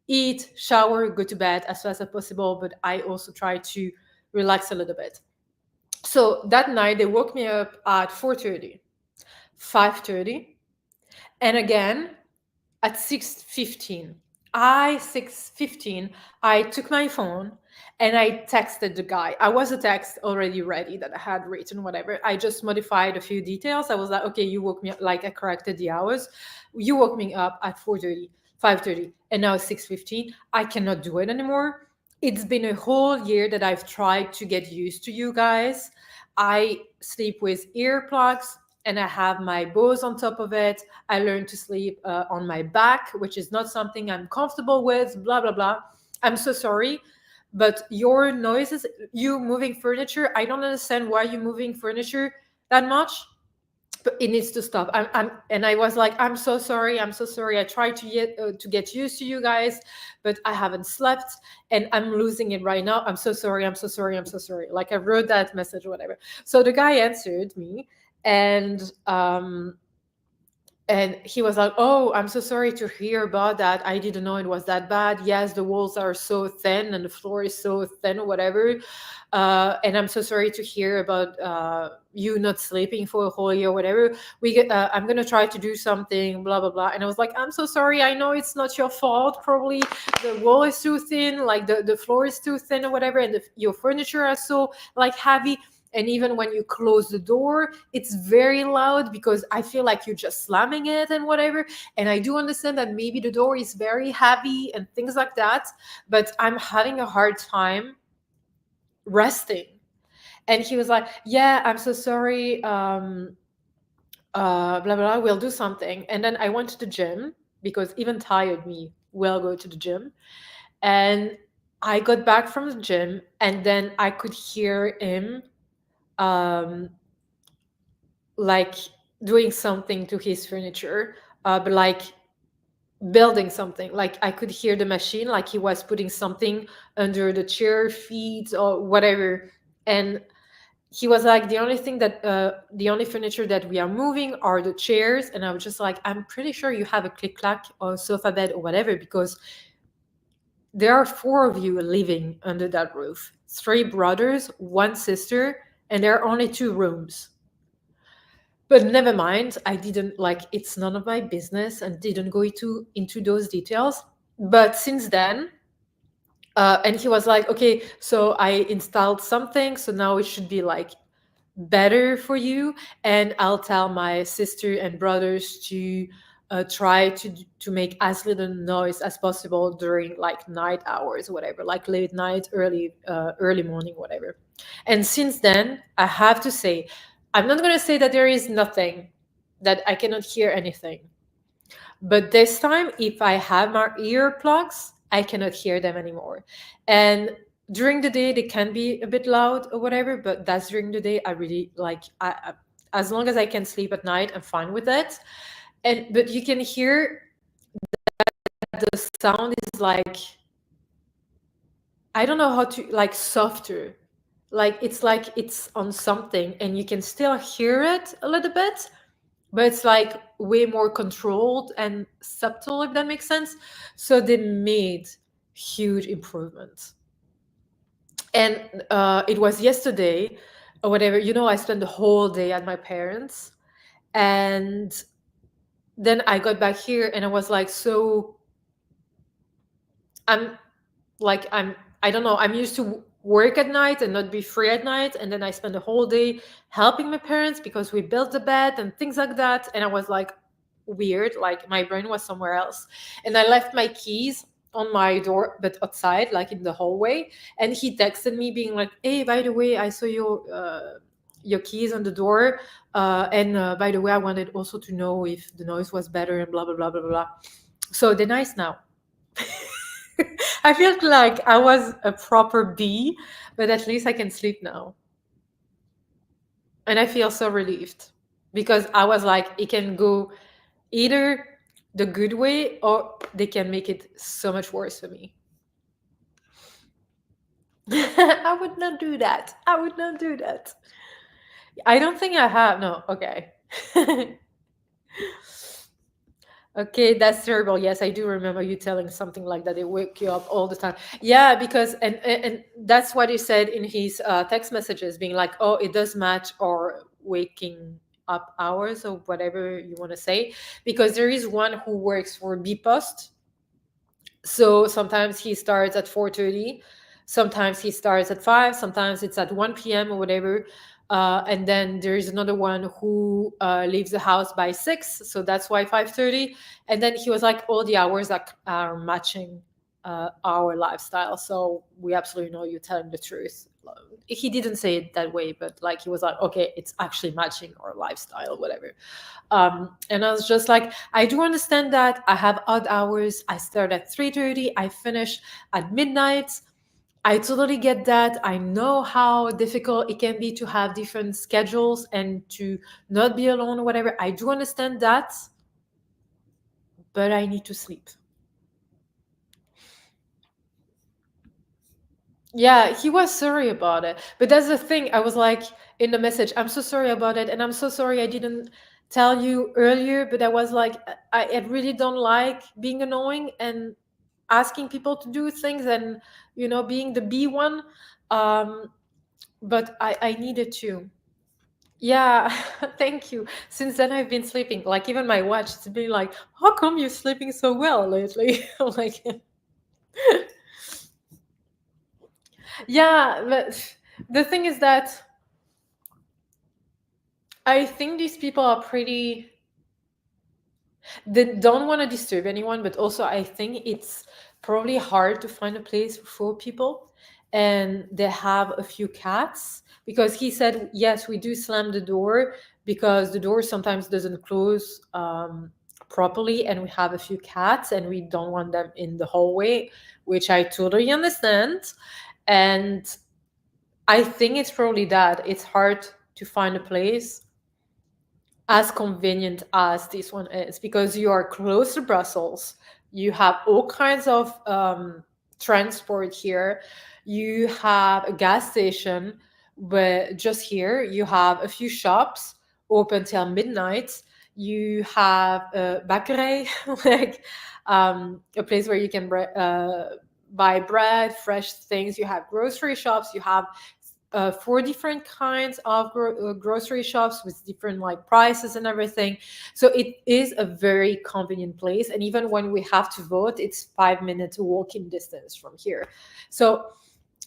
eat, shower, go to bed as fast as possible, but I also try to relax a little bit. So that night they woke me up at 4:30, 5:30, and again at 6:15. 6:15, I took my phone and I texted the guy. I was a text already ready that I had written, whatever. I just modified a few details. I was like, okay, you woke me up, like I corrected the hours. You woke me up at 4:30, 5:30, and now it's 6:15. I cannot do it anymore. It's been a whole year that I've tried to get used to you guys. I sleep with earplugs and I have my bows on top of it. I learned to sleep on my back, which is not something I'm comfortable with, blah, blah, blah. I'm so sorry. But your noises, you moving furniture, I don't understand why you're moving furniture that much. but it needs to stop. And I was like, I'm so sorry, I'm so sorry. I tried to get used to you guys, but I haven't slept, and I'm losing it right now. I'm so sorry, I'm so sorry, I'm so sorry. Like, I wrote that message or whatever. So the guy answered me, and and he was like, oh, I'm so sorry to hear about that. I didn't know it was that bad. Yes, the walls are so thin and the floor is so thin or whatever. And I'm so sorry to hear about you not sleeping for a whole year or whatever. I'm going to try to do something, blah, blah, blah. And I was like, I'm so sorry. I know it's not your fault. Probably the wall is too thin, like the floor is too thin or whatever. And your furniture is so like heavy. And even when you close the door, it's very loud because I feel like you're just slamming it and whatever. And I do understand that maybe the door is very heavy and things like that, but I'm having a hard time resting. And he was like, yeah, I'm so sorry, blah, blah, we'll do something. And then I went to the gym because even tired me will go to the gym. And I got back from the gym, and then I could hear him um like doing something to his furniture, but like building something. Like, I could hear the machine, like he was putting something under the chair feet or whatever. And he was like, the only furniture that we are moving are the chairs. And I was just like, I'm pretty sure you have a click clack or sofa bed or whatever, because there are four of you living under that roof, three brothers, one sister, and there are only two rooms. But never mind, I didn't like, it's none of my business, and didn't go into those details. But since then, and he was like, okay, so I installed something, so now it should be like better for you, and I'll tell my sister and brothers to try to make as little noise as possible during like night hours, whatever, like late night, early morning, whatever. And since then, I have to say, I'm not going to say that there is nothing, that I cannot hear anything. But this time, if I have my earplugs, I cannot hear them anymore. And during the day, they can be a bit loud or whatever, but that's during the day. I really like, as long as I can sleep at night, I'm fine with it. And but you can hear the sound is like, I don't know how to, like, softer. Like it's on something, and you can still hear it a little bit, but it's like way more controlled and subtle, if that makes sense. So they made huge improvements. And it was yesterday or whatever, I spent the whole day at my parents, and then I got back here, and I was like, so I'm like, I don't know, I'm used to work at night and not be free at night, and then I spend the whole day helping my parents because we built the bed and things like that. And I was like, weird, like my brain was somewhere else. And I left my keys on my door, but outside, like in the hallway. And he texted me being like, hey, by the way, I saw your keys on the door, and by the way, I wanted also to know if the noise was better, and blah blah blah blah blah. So they're nice now. I felt like I was a proper bee, but at least I can sleep now. And I feel so relieved, because I was like, it can go either the good way, or they can make it so much worse for me. I would not do that. I would not do that. I don't think I have. No, okay. Okay, that's terrible. Yes, I do remember you telling something like that. They wake you up all the time. Yeah, because and that's what he said in his text messages, being like, oh, it does match our waking up hours or whatever you want to say, because there is one who works for B Post. So sometimes he starts at 4:30, sometimes he starts at 5, sometimes it's at 1 p.m. or whatever. And then there is another one who leaves the house by 6, so that's why 5:30. And then he was like, all the hours are matching our lifestyle, so we absolutely know you're telling the truth. He didn't say it that way, but like he was like, okay, it's actually matching our lifestyle, whatever. And I was just like, I do understand that I have odd hours. I start at 3:30, I finish at midnight. I totally get that. I know how difficult it can be to have different schedules and to not be alone or whatever. I do understand that, but I need to sleep. Yeah, he was sorry about it. But that's the thing. I was like in the message, I'm so sorry about it. And I'm so sorry I didn't tell you earlier. But I was like, I really don't like being annoying and asking people to do things and, being the B one. Um, but I needed to. Yeah, thank you. Since then, I've been sleeping. Like, even my watch, it's been like, how come you're sleeping so well lately? Like, yeah, but the thing is that I think these people are pretty, they don't want to disturb anyone, but also I think it's probably hard to find a place for 4 people. And they have a few cats because he said, yes, we do slam the door because the door sometimes doesn't close properly. And we have a few cats and we don't want them in the hallway, which I totally understand. And I think it's probably that it's hard to find a place as convenient as this one is because you are close to Brussels. You have all kinds of transport here. You have a gas station, but just here you have a few shops open till midnight. You have a bakery, like a place where you can buy bread, fresh things. You have grocery shops. You have 4 different kinds of grocery shops with different like prices and everything. So it is a very convenient place. And even when we have to vote, it's 5 minutes walking distance from here. So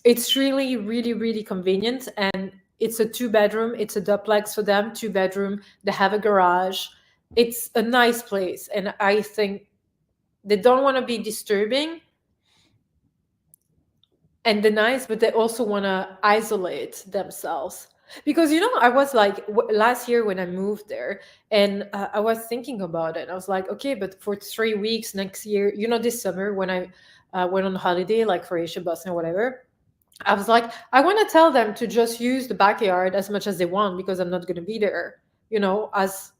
it's really, really, really convenient. And it's a 2 bedroom. It's a duplex for them, 2 bedroom. They have a garage. It's a nice place. And I think they don't want to be disturbing and the nice, but they also want to isolate themselves. Because, I was like, last year when I moved there, and I was thinking about it. I was like, okay, but for 3 weeks next year, this summer when I went on holiday, like Croatia, Bosnia, whatever, I was like, I want to tell them to just use the backyard as much as they want because I'm not going to be there, as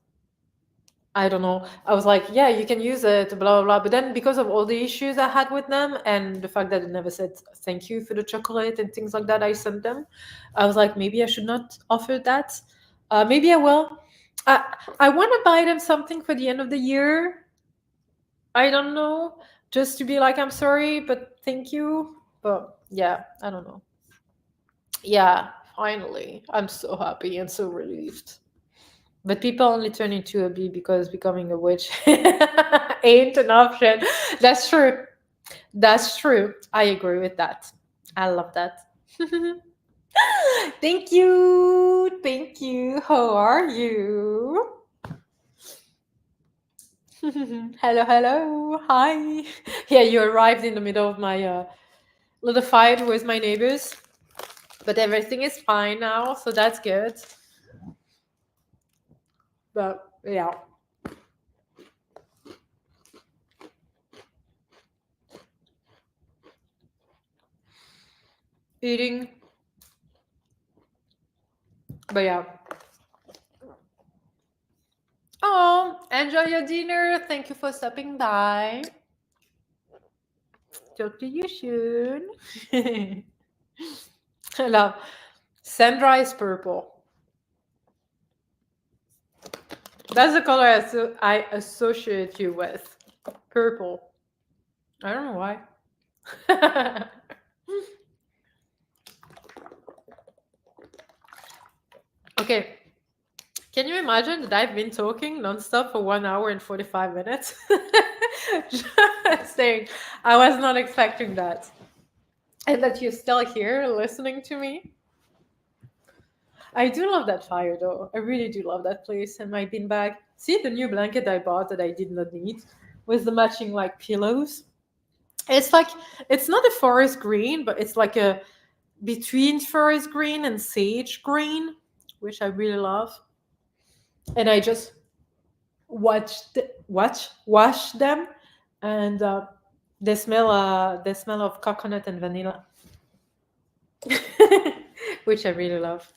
I don't know. I was like, yeah, you can use it, blah, blah, blah. But then because of all the issues I had with them and the fact that they never said thank you for the chocolate and things like that I sent them, I was like, maybe I should not offer that. Maybe I will. I want to buy them something for the end of the year. I don't know. Just to be like, I'm sorry, but thank you. But yeah, I don't know. Yeah, finally. I'm so happy and so relieved. But people only turn into a bee because becoming a witch ain't an option. That's true. That's true. I agree with that. I love that. Thank you. Thank you. How are you? Hello, hello. Hi. Yeah, you arrived in the middle of my little fight with my neighbors. But everything is fine now, so that's good. But yeah. Eating. But yeah. Oh, enjoy your dinner. Thank you for stopping by. Talk to you soon. I love Sandra is purple. That's the color I associate you with. Purple. I don't know why. Okay. Can you imagine that I've been talking nonstop for 1 hour and 45 minutes? Just saying, I was not expecting that. And that you're still here listening to me. I do love that fire though. I really do love that place and my beanbag. See the new blanket I bought that I did not need with the matching like pillows. It's like it's not a forest green, but it's like a between forest green and sage green, which I really love. And I just wash them, and they smell of coconut and vanilla. which I really love.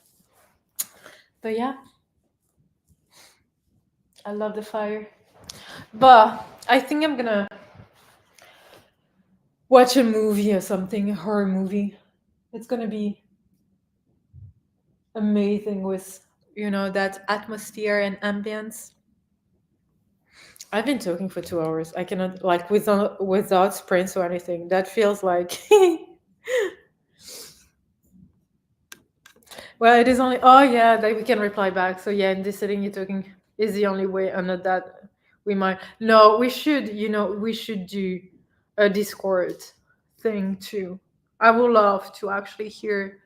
But yeah, I love the fire. But I think I'm gonna watch a movie or something, a horror movie. It's gonna be amazing with, that atmosphere and ambience. I've been talking for 2 hours. I cannot, like, without sprints or anything. That feels like. Well, it is only. Oh yeah, that we can reply back. So yeah, in this setting, you're talking is the only way, and not that we might. No, we should. We should do a Discord thing too. I would love to actually hear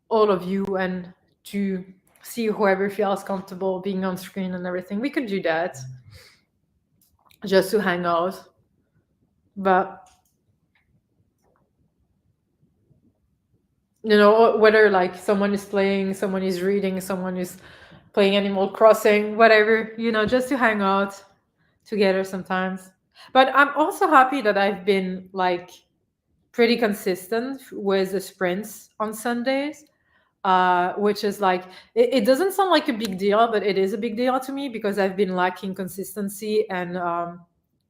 all of you and to see whoever feels comfortable being on screen and everything. We could do that just to hang out. But whether like someone is playing, someone is reading, someone is playing Animal Crossing, whatever, just to hang out together sometimes. But I'm also happy that I've been like pretty consistent with the sprints on Sundays, which is like, it doesn't sound like a big deal, but it is a big deal to me because I've been lacking consistency and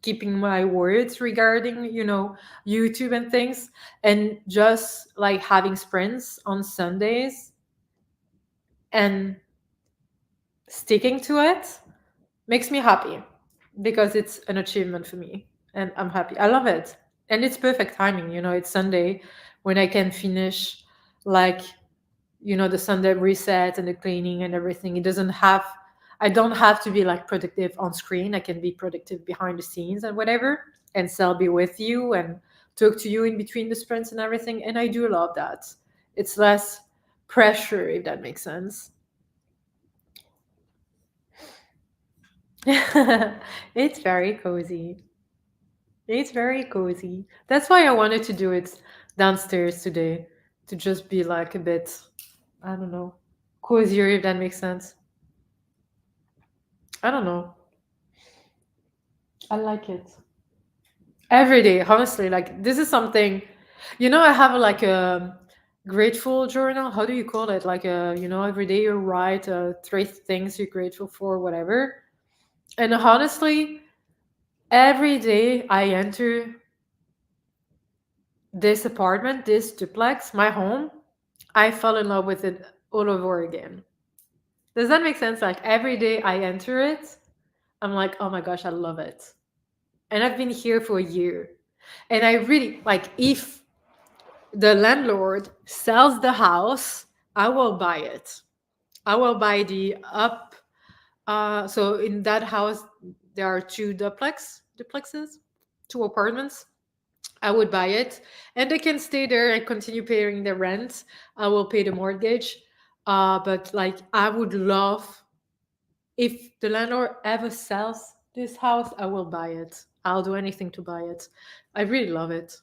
keeping my words regarding, YouTube and things. And just like having sprints on Sundays and sticking to it makes me happy because it's an achievement for me and I'm happy. I love it. And it's perfect timing, it's Sunday when I can finish like, the Sunday reset and the cleaning and everything. I don't have to be like productive on screen. I can be productive behind the scenes and whatever, and still be with you and talk to you in between the sprints and everything. And I do love that. It's less pressure, if that makes sense. It's very cozy. It's very cozy. That's why I wanted to do it downstairs today, to just be like a bit, I don't know, cozier, if that makes sense. I don't know. I like it. Every day, honestly, like this is something, I have like a grateful journal. How do you call it? Like every day you write three things you're grateful for, whatever. And honestly, every day I enter this apartment, this duplex, my home, I fell in love with it all over again. Does that make sense? Like every day I enter it, I'm like, oh my gosh, I love it. And I've been here for a year. And I really like, if the landlord sells the house, I will buy it. I will buy the up. So in that house, there are two duplexes, two apartments. I would buy it, and they can stay there and continue paying the rent. I will pay the mortgage. But like, I would love, if the landlord ever sells this house, I will buy it. I'll do anything to buy it. I really love it.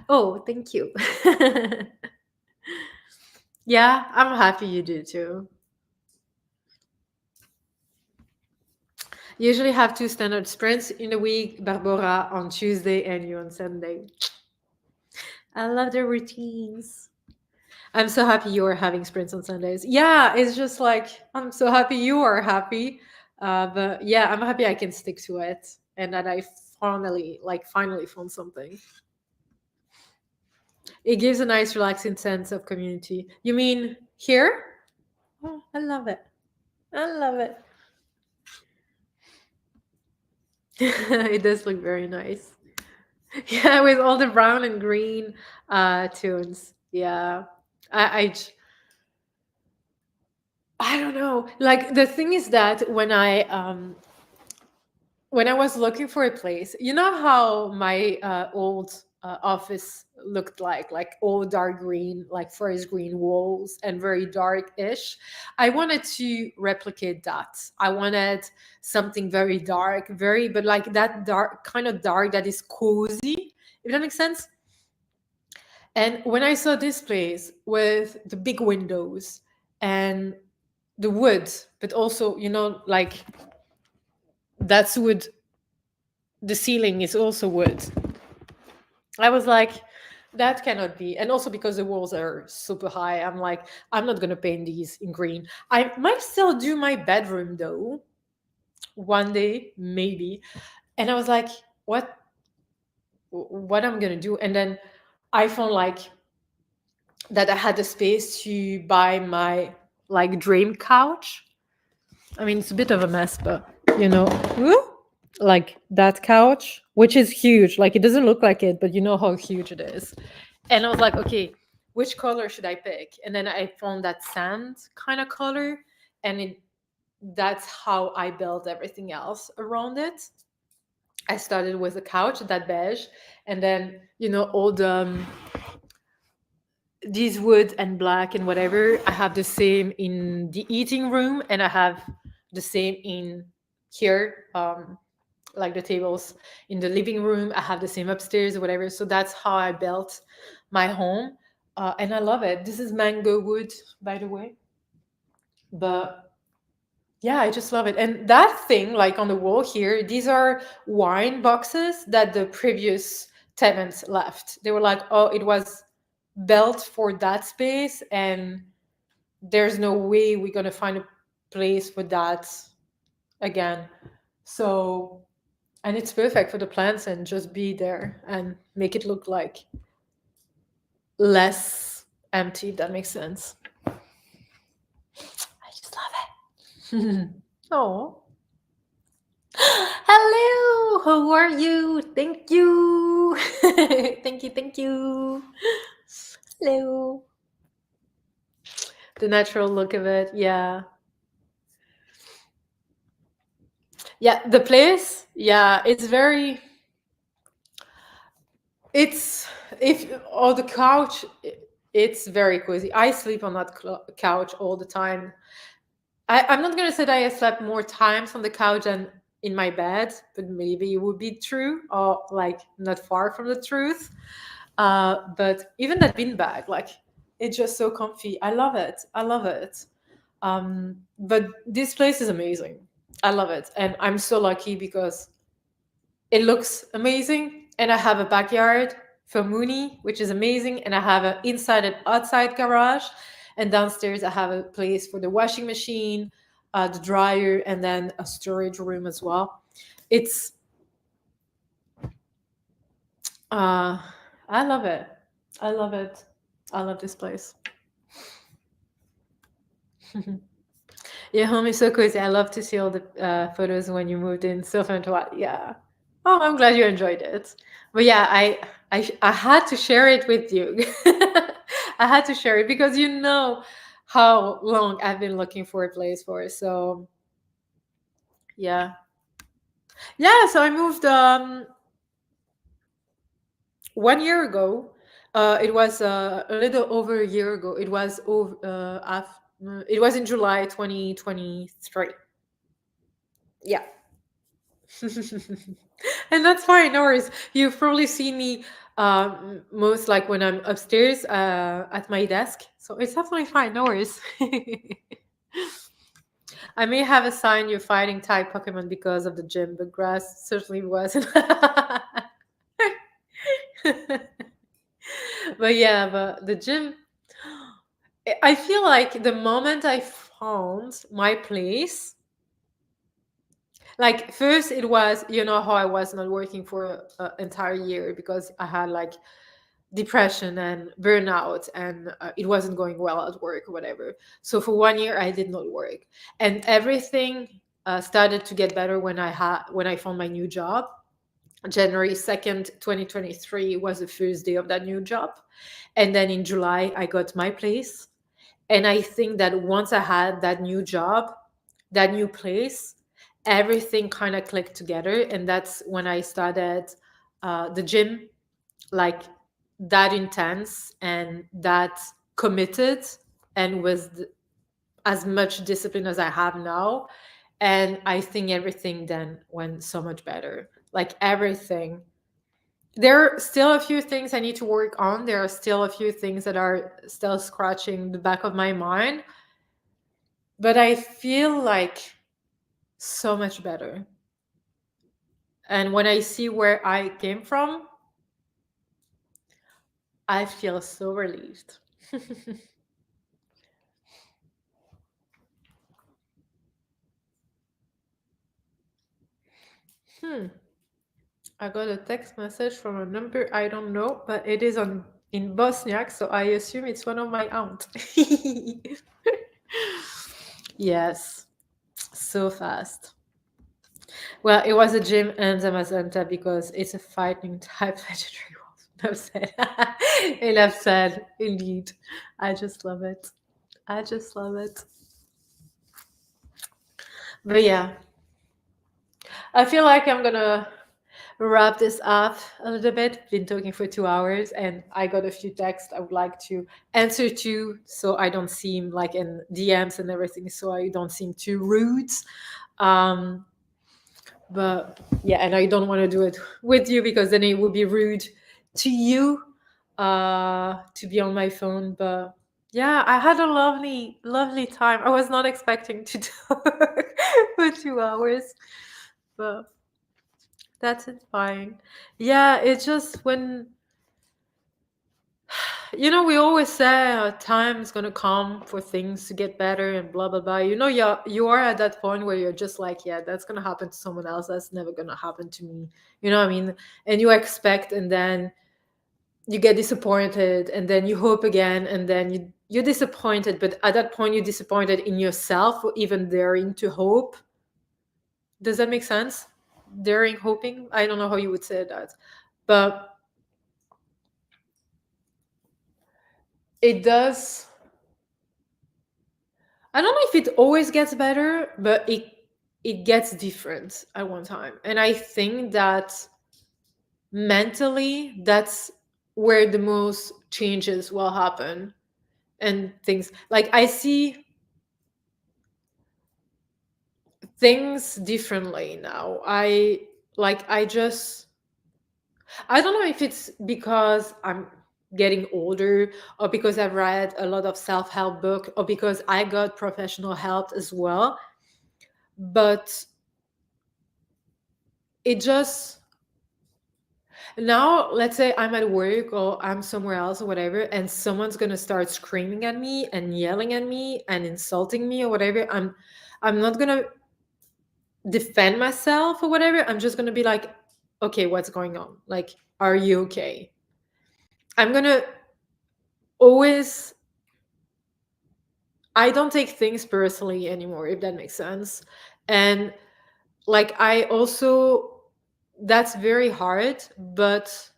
Oh, thank you. Yeah, I'm happy you do too. Usually have two standard sprints in a week, Barbara on Tuesday and you on Sunday. I love the routines. I'm so happy you are having sprints on Sundays. Yeah, it's just like, I'm so happy you are happy. But yeah, I'm happy I can stick to it and that I finally found something. It gives a nice relaxing sense of community. You mean here? Oh, I love it. I love it. It does look very nice. Yeah, with all the brown and green tunes. Yeah. I I j- I don't know. Like the thing is that when I was looking for a place, you know how my old office looked like all dark green, like forest green walls and very dark-ish. I wanted to replicate that. I wanted something very dark, but like that dark, kind of dark that is cozy, if that makes sense. And when I saw this place with the big windows and the wood, but also, like that's wood, the ceiling is also wood. I was like, That cannot be. And also because the walls are super high, I'm like, I'm not gonna paint these in green. I might still do my bedroom though, one day, maybe. And I was like, what I'm gonna do? And then I found like that I had the space to buy my like dream couch. I mean, it's a bit of a mess, but you know, woo, like that couch, which is huge. Like it doesn't look like it, but you know how huge it is. And I was like, okay, which color should I pick? And then I found that sand kind of color, and that's how I built everything else around it. I started with a couch, that beige, and then you know all the these wood and black and whatever. I have the same in the eating room, and I have the same in here, like the tables in the living room. I have the same upstairs or whatever. So that's how I built my home, and I love it. This is mango wood, by the way, but yeah, I just love it. And that thing, like on the wall here, these are wine boxes that the previous tenants left. They were like, oh, it was built for that space, and there's no way we're going to find a place for that again. So, and it's perfect for the plants and just be there and make it look like less empty, if that makes sense. I just love it. Oh. Hello, how are you? Thank you. Thank you. Hello. The natural look of it, yeah. Yeah, the place, yeah, it's very, it's, if, oh, the couch, it's very cozy. I sleep on that couch all the time. I'm not gonna say that I slept more times on the couch than in my bed, but maybe it would be true, or like not far from the truth. But even that beanbag, like it's just so comfy. I love it. I love it. But this place is amazing. I love it, and I'm so lucky because it looks amazing, and I have a backyard for Mooney, which is amazing, and I have an inside and outside garage, and downstairs I have a place for the washing machine, the dryer, and then a storage room as well. It's uh, I love it. I love it. I love this place. Your home is so cozy. I love to see all the photos when you moved in. So fun to watch. Yeah. Oh, I'm glad you enjoyed it. But yeah, I had to share it with you. I had to share it because you know how long I've been looking for a place for. So yeah, yeah. So I moved 1 year ago. It was a little over a year ago. It was over. It was in July 2023. Yeah. And that's fine, no worries. You've probably seen me most like when I'm upstairs at my desk. So it's definitely fine, no worries. I may have assigned you fighting type Pokemon because of the gym, but grass certainly wasn't. But yeah, but the gym, I feel like the moment I found my place, like first it was, you know how I was not working for an entire year because I had like depression and burnout, and it wasn't going well at work or whatever. So for 1 year I did not work, and everything started to get better when I found my new job. January 2nd, 2023 was the first day of that new job, and then in July I got my place. And I think that once I had that new job, that new place, everything kind of clicked together. And that's when I started the gym, like that intense and that committed, and with as much discipline as I have now. And I think everything then went so much better. Like everything. There are still a few things I need to work on. There are still a few things that are still scratching the back of my mind, but I feel like so much better. And when I see where I came from, I feel so relieved. Hmm. I got a text message from a number I don't know, but it is on in Bosniak, so I assume it's one of my aunt. Yes, so fast. Well, it was a gym and a Mazanta because it's a fighting type legendary wolf. Enough said. Enough said. Indeed. I just love it. I just love it. But yeah, I feel like I'm gonna wrap this up a little bit. Been talking for 2 hours and I got a few texts I would like to answer to so I don't seem like in DMs and everything, so I don't seem too rude. Um, but yeah, and I don't want to do it with you because then it would be rude to you to be on my phone. But yeah, I had a lovely, lovely time. I was not expecting to talk for 2 hours, but that's it fine. Yeah, it's just when we always say time's gonna come for things to get better and blah blah blah. You are at that point where you're just like, yeah, that's gonna happen to someone else. That's never gonna happen to me. You know what I mean? And you expect, and then you get disappointed, and then you hope again, and then you're disappointed. But at that point, you're disappointed in yourself for even daring to hope. Does that make sense? Daring hoping. I don't know how you would say that, but it does. I don't know if it always gets better, but it gets different at one time. And I think that mentally that's where the most changes will happen and things. Like I see things differently now. I don't know if it's because I'm getting older or because I've read a lot of self-help book or because I got professional help as well, but it just now, let's say I'm at work or I'm somewhere else or whatever, and someone's gonna start screaming at me and yelling at me and insulting me or whatever. I'm not gonna defend myself or whatever. I'm just gonna be like, okay, what's going on? Like, are you okay? I'm gonna always I don't take things personally anymore, if that makes sense. And like I also that's very hard, but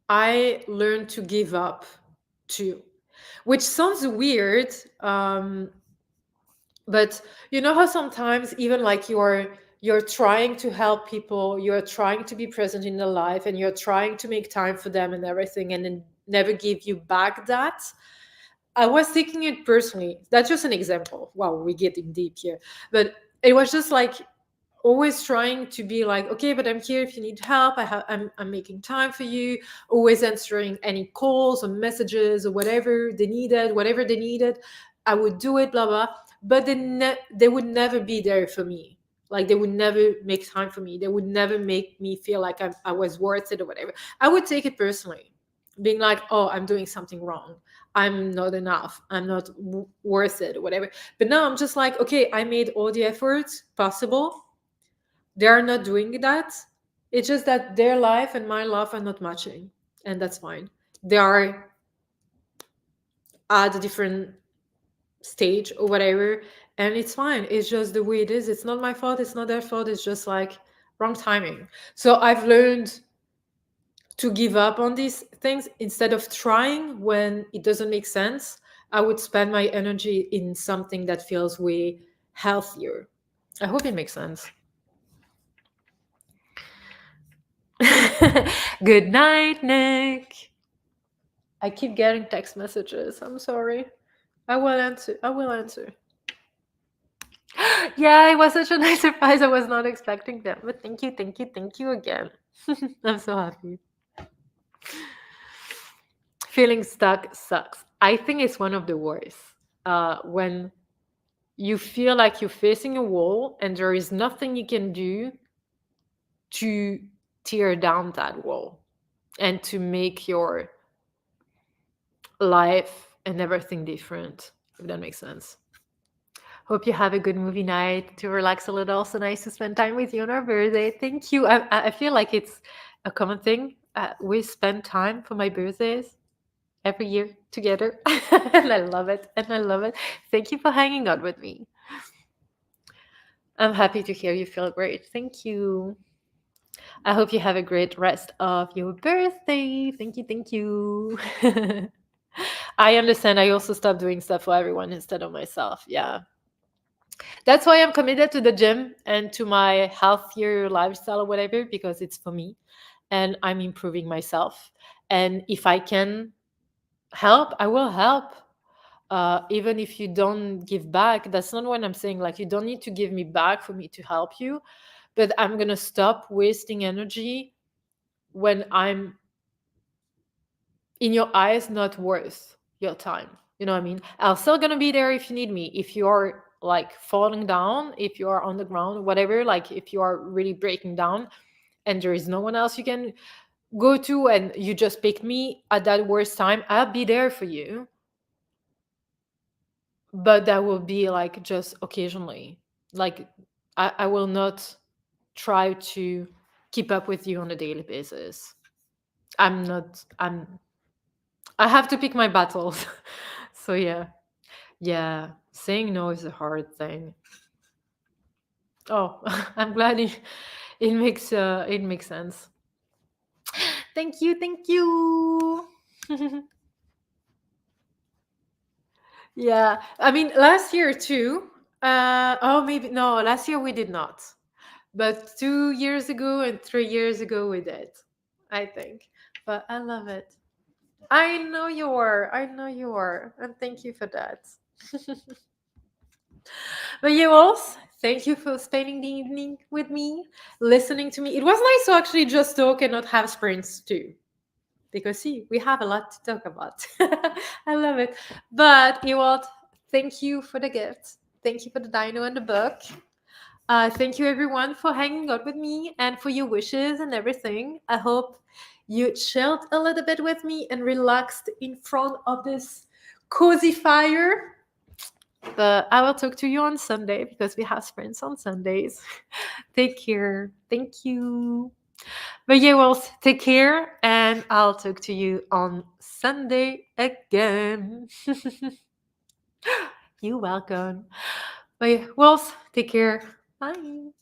I learned to give up too, which sounds weird. But you know how sometimes even like you're trying to help people, you're trying to be present in their life, and you're trying to make time for them and everything, and then never give you back that. I was taking it personally. That's just an example. Wow, we're getting deep here. But it was just like always trying to be like, okay, but I'm here if you need help. I'm making time for you. Always answering any calls or messages or whatever they needed. I would do it, blah blah. But they would never be there for me. Like they would never make time for me. They would never make me feel like I was worth it or whatever. I would take it personally, being like, oh, I'm doing something wrong. I'm not enough. I'm not worth it or whatever. But now I'm just like, okay, I made all the efforts possible. They are not doing that. It's just that their life and my life are not matching, and that's fine. They are at a different stage or whatever, and it's fine. It's just the way it is. It's not my fault. It's not their fault. It's just like wrong timing. So I've learned to give up on these things instead of trying when it doesn't make sense. I would spend my energy in something that feels way healthier. I hope it makes sense. Good night, Nick. I keep getting text messages. I'm sorry. I will answer. I will answer. Yeah, it was such a nice surprise. I was not expecting them. But thank you again. I'm so happy. Feeling stuck sucks. I think it's one of the worst. When you feel like you're facing a wall and there is nothing you can do to tear down that wall. and to make your life and everything different, if that makes sense. Hope you have a good movie night to relax a little. So nice to spend time with you on our birthday. Thank you. I feel like it's a common thing. We spend time for my birthdays every year together. And I love it. And I love it. Thank you for hanging out with me. I'm happy to hear you feel great. Thank you. I hope you have a great rest of your birthday. Thank you. Thank you. I understand. I also stopped doing stuff for everyone instead of myself. Yeah. That's why I'm committed to the gym and to my healthier lifestyle or whatever, because it's for me and I'm improving myself. And if I can help, I will help. Even if you don't give back, that's not what I'm saying. Like, you don't need to give me back for me to help you, but I'm going to stop wasting energy when I'm, in your eyes, not worth your time. You know what I mean? I'm still gonna be there if you need me. If you are like falling down, if you are on the ground, whatever, like if you are really breaking down and there is no one else you can go to and you just pick me at that worst time, I'll be there for you. But that will be like just occasionally. Like, I will not try to keep up with you on a daily basis. I'm not, I have to pick my battles. So yeah. Yeah, saying no is a hard thing. Oh, I'm glad it makes sense. Thank you, thank you. Yeah, I mean last year too. Oh, maybe no, last year we did not, but 2 years ago and 3 years ago we did, I think. But I love it. I know you are. I know you are, and thank you for that. But you also, thank you for spending the evening with me, listening to me. It was nice to actually just talk and not have sprints too. Because see, we have a lot to talk about. I love it. But Ewald, thank you for the gift. Thank you for the dino and the book. Thank you everyone for hanging out with me and for your wishes and everything. I hope you chilled a little bit with me and relaxed in front of this cozy fire. But I will talk to you on Sunday because we have sprints on Sundays. Take care. Thank you. But yeah, well, take care and I'll talk to you on Sunday again. You're welcome. But yeah, well, take care. Bye.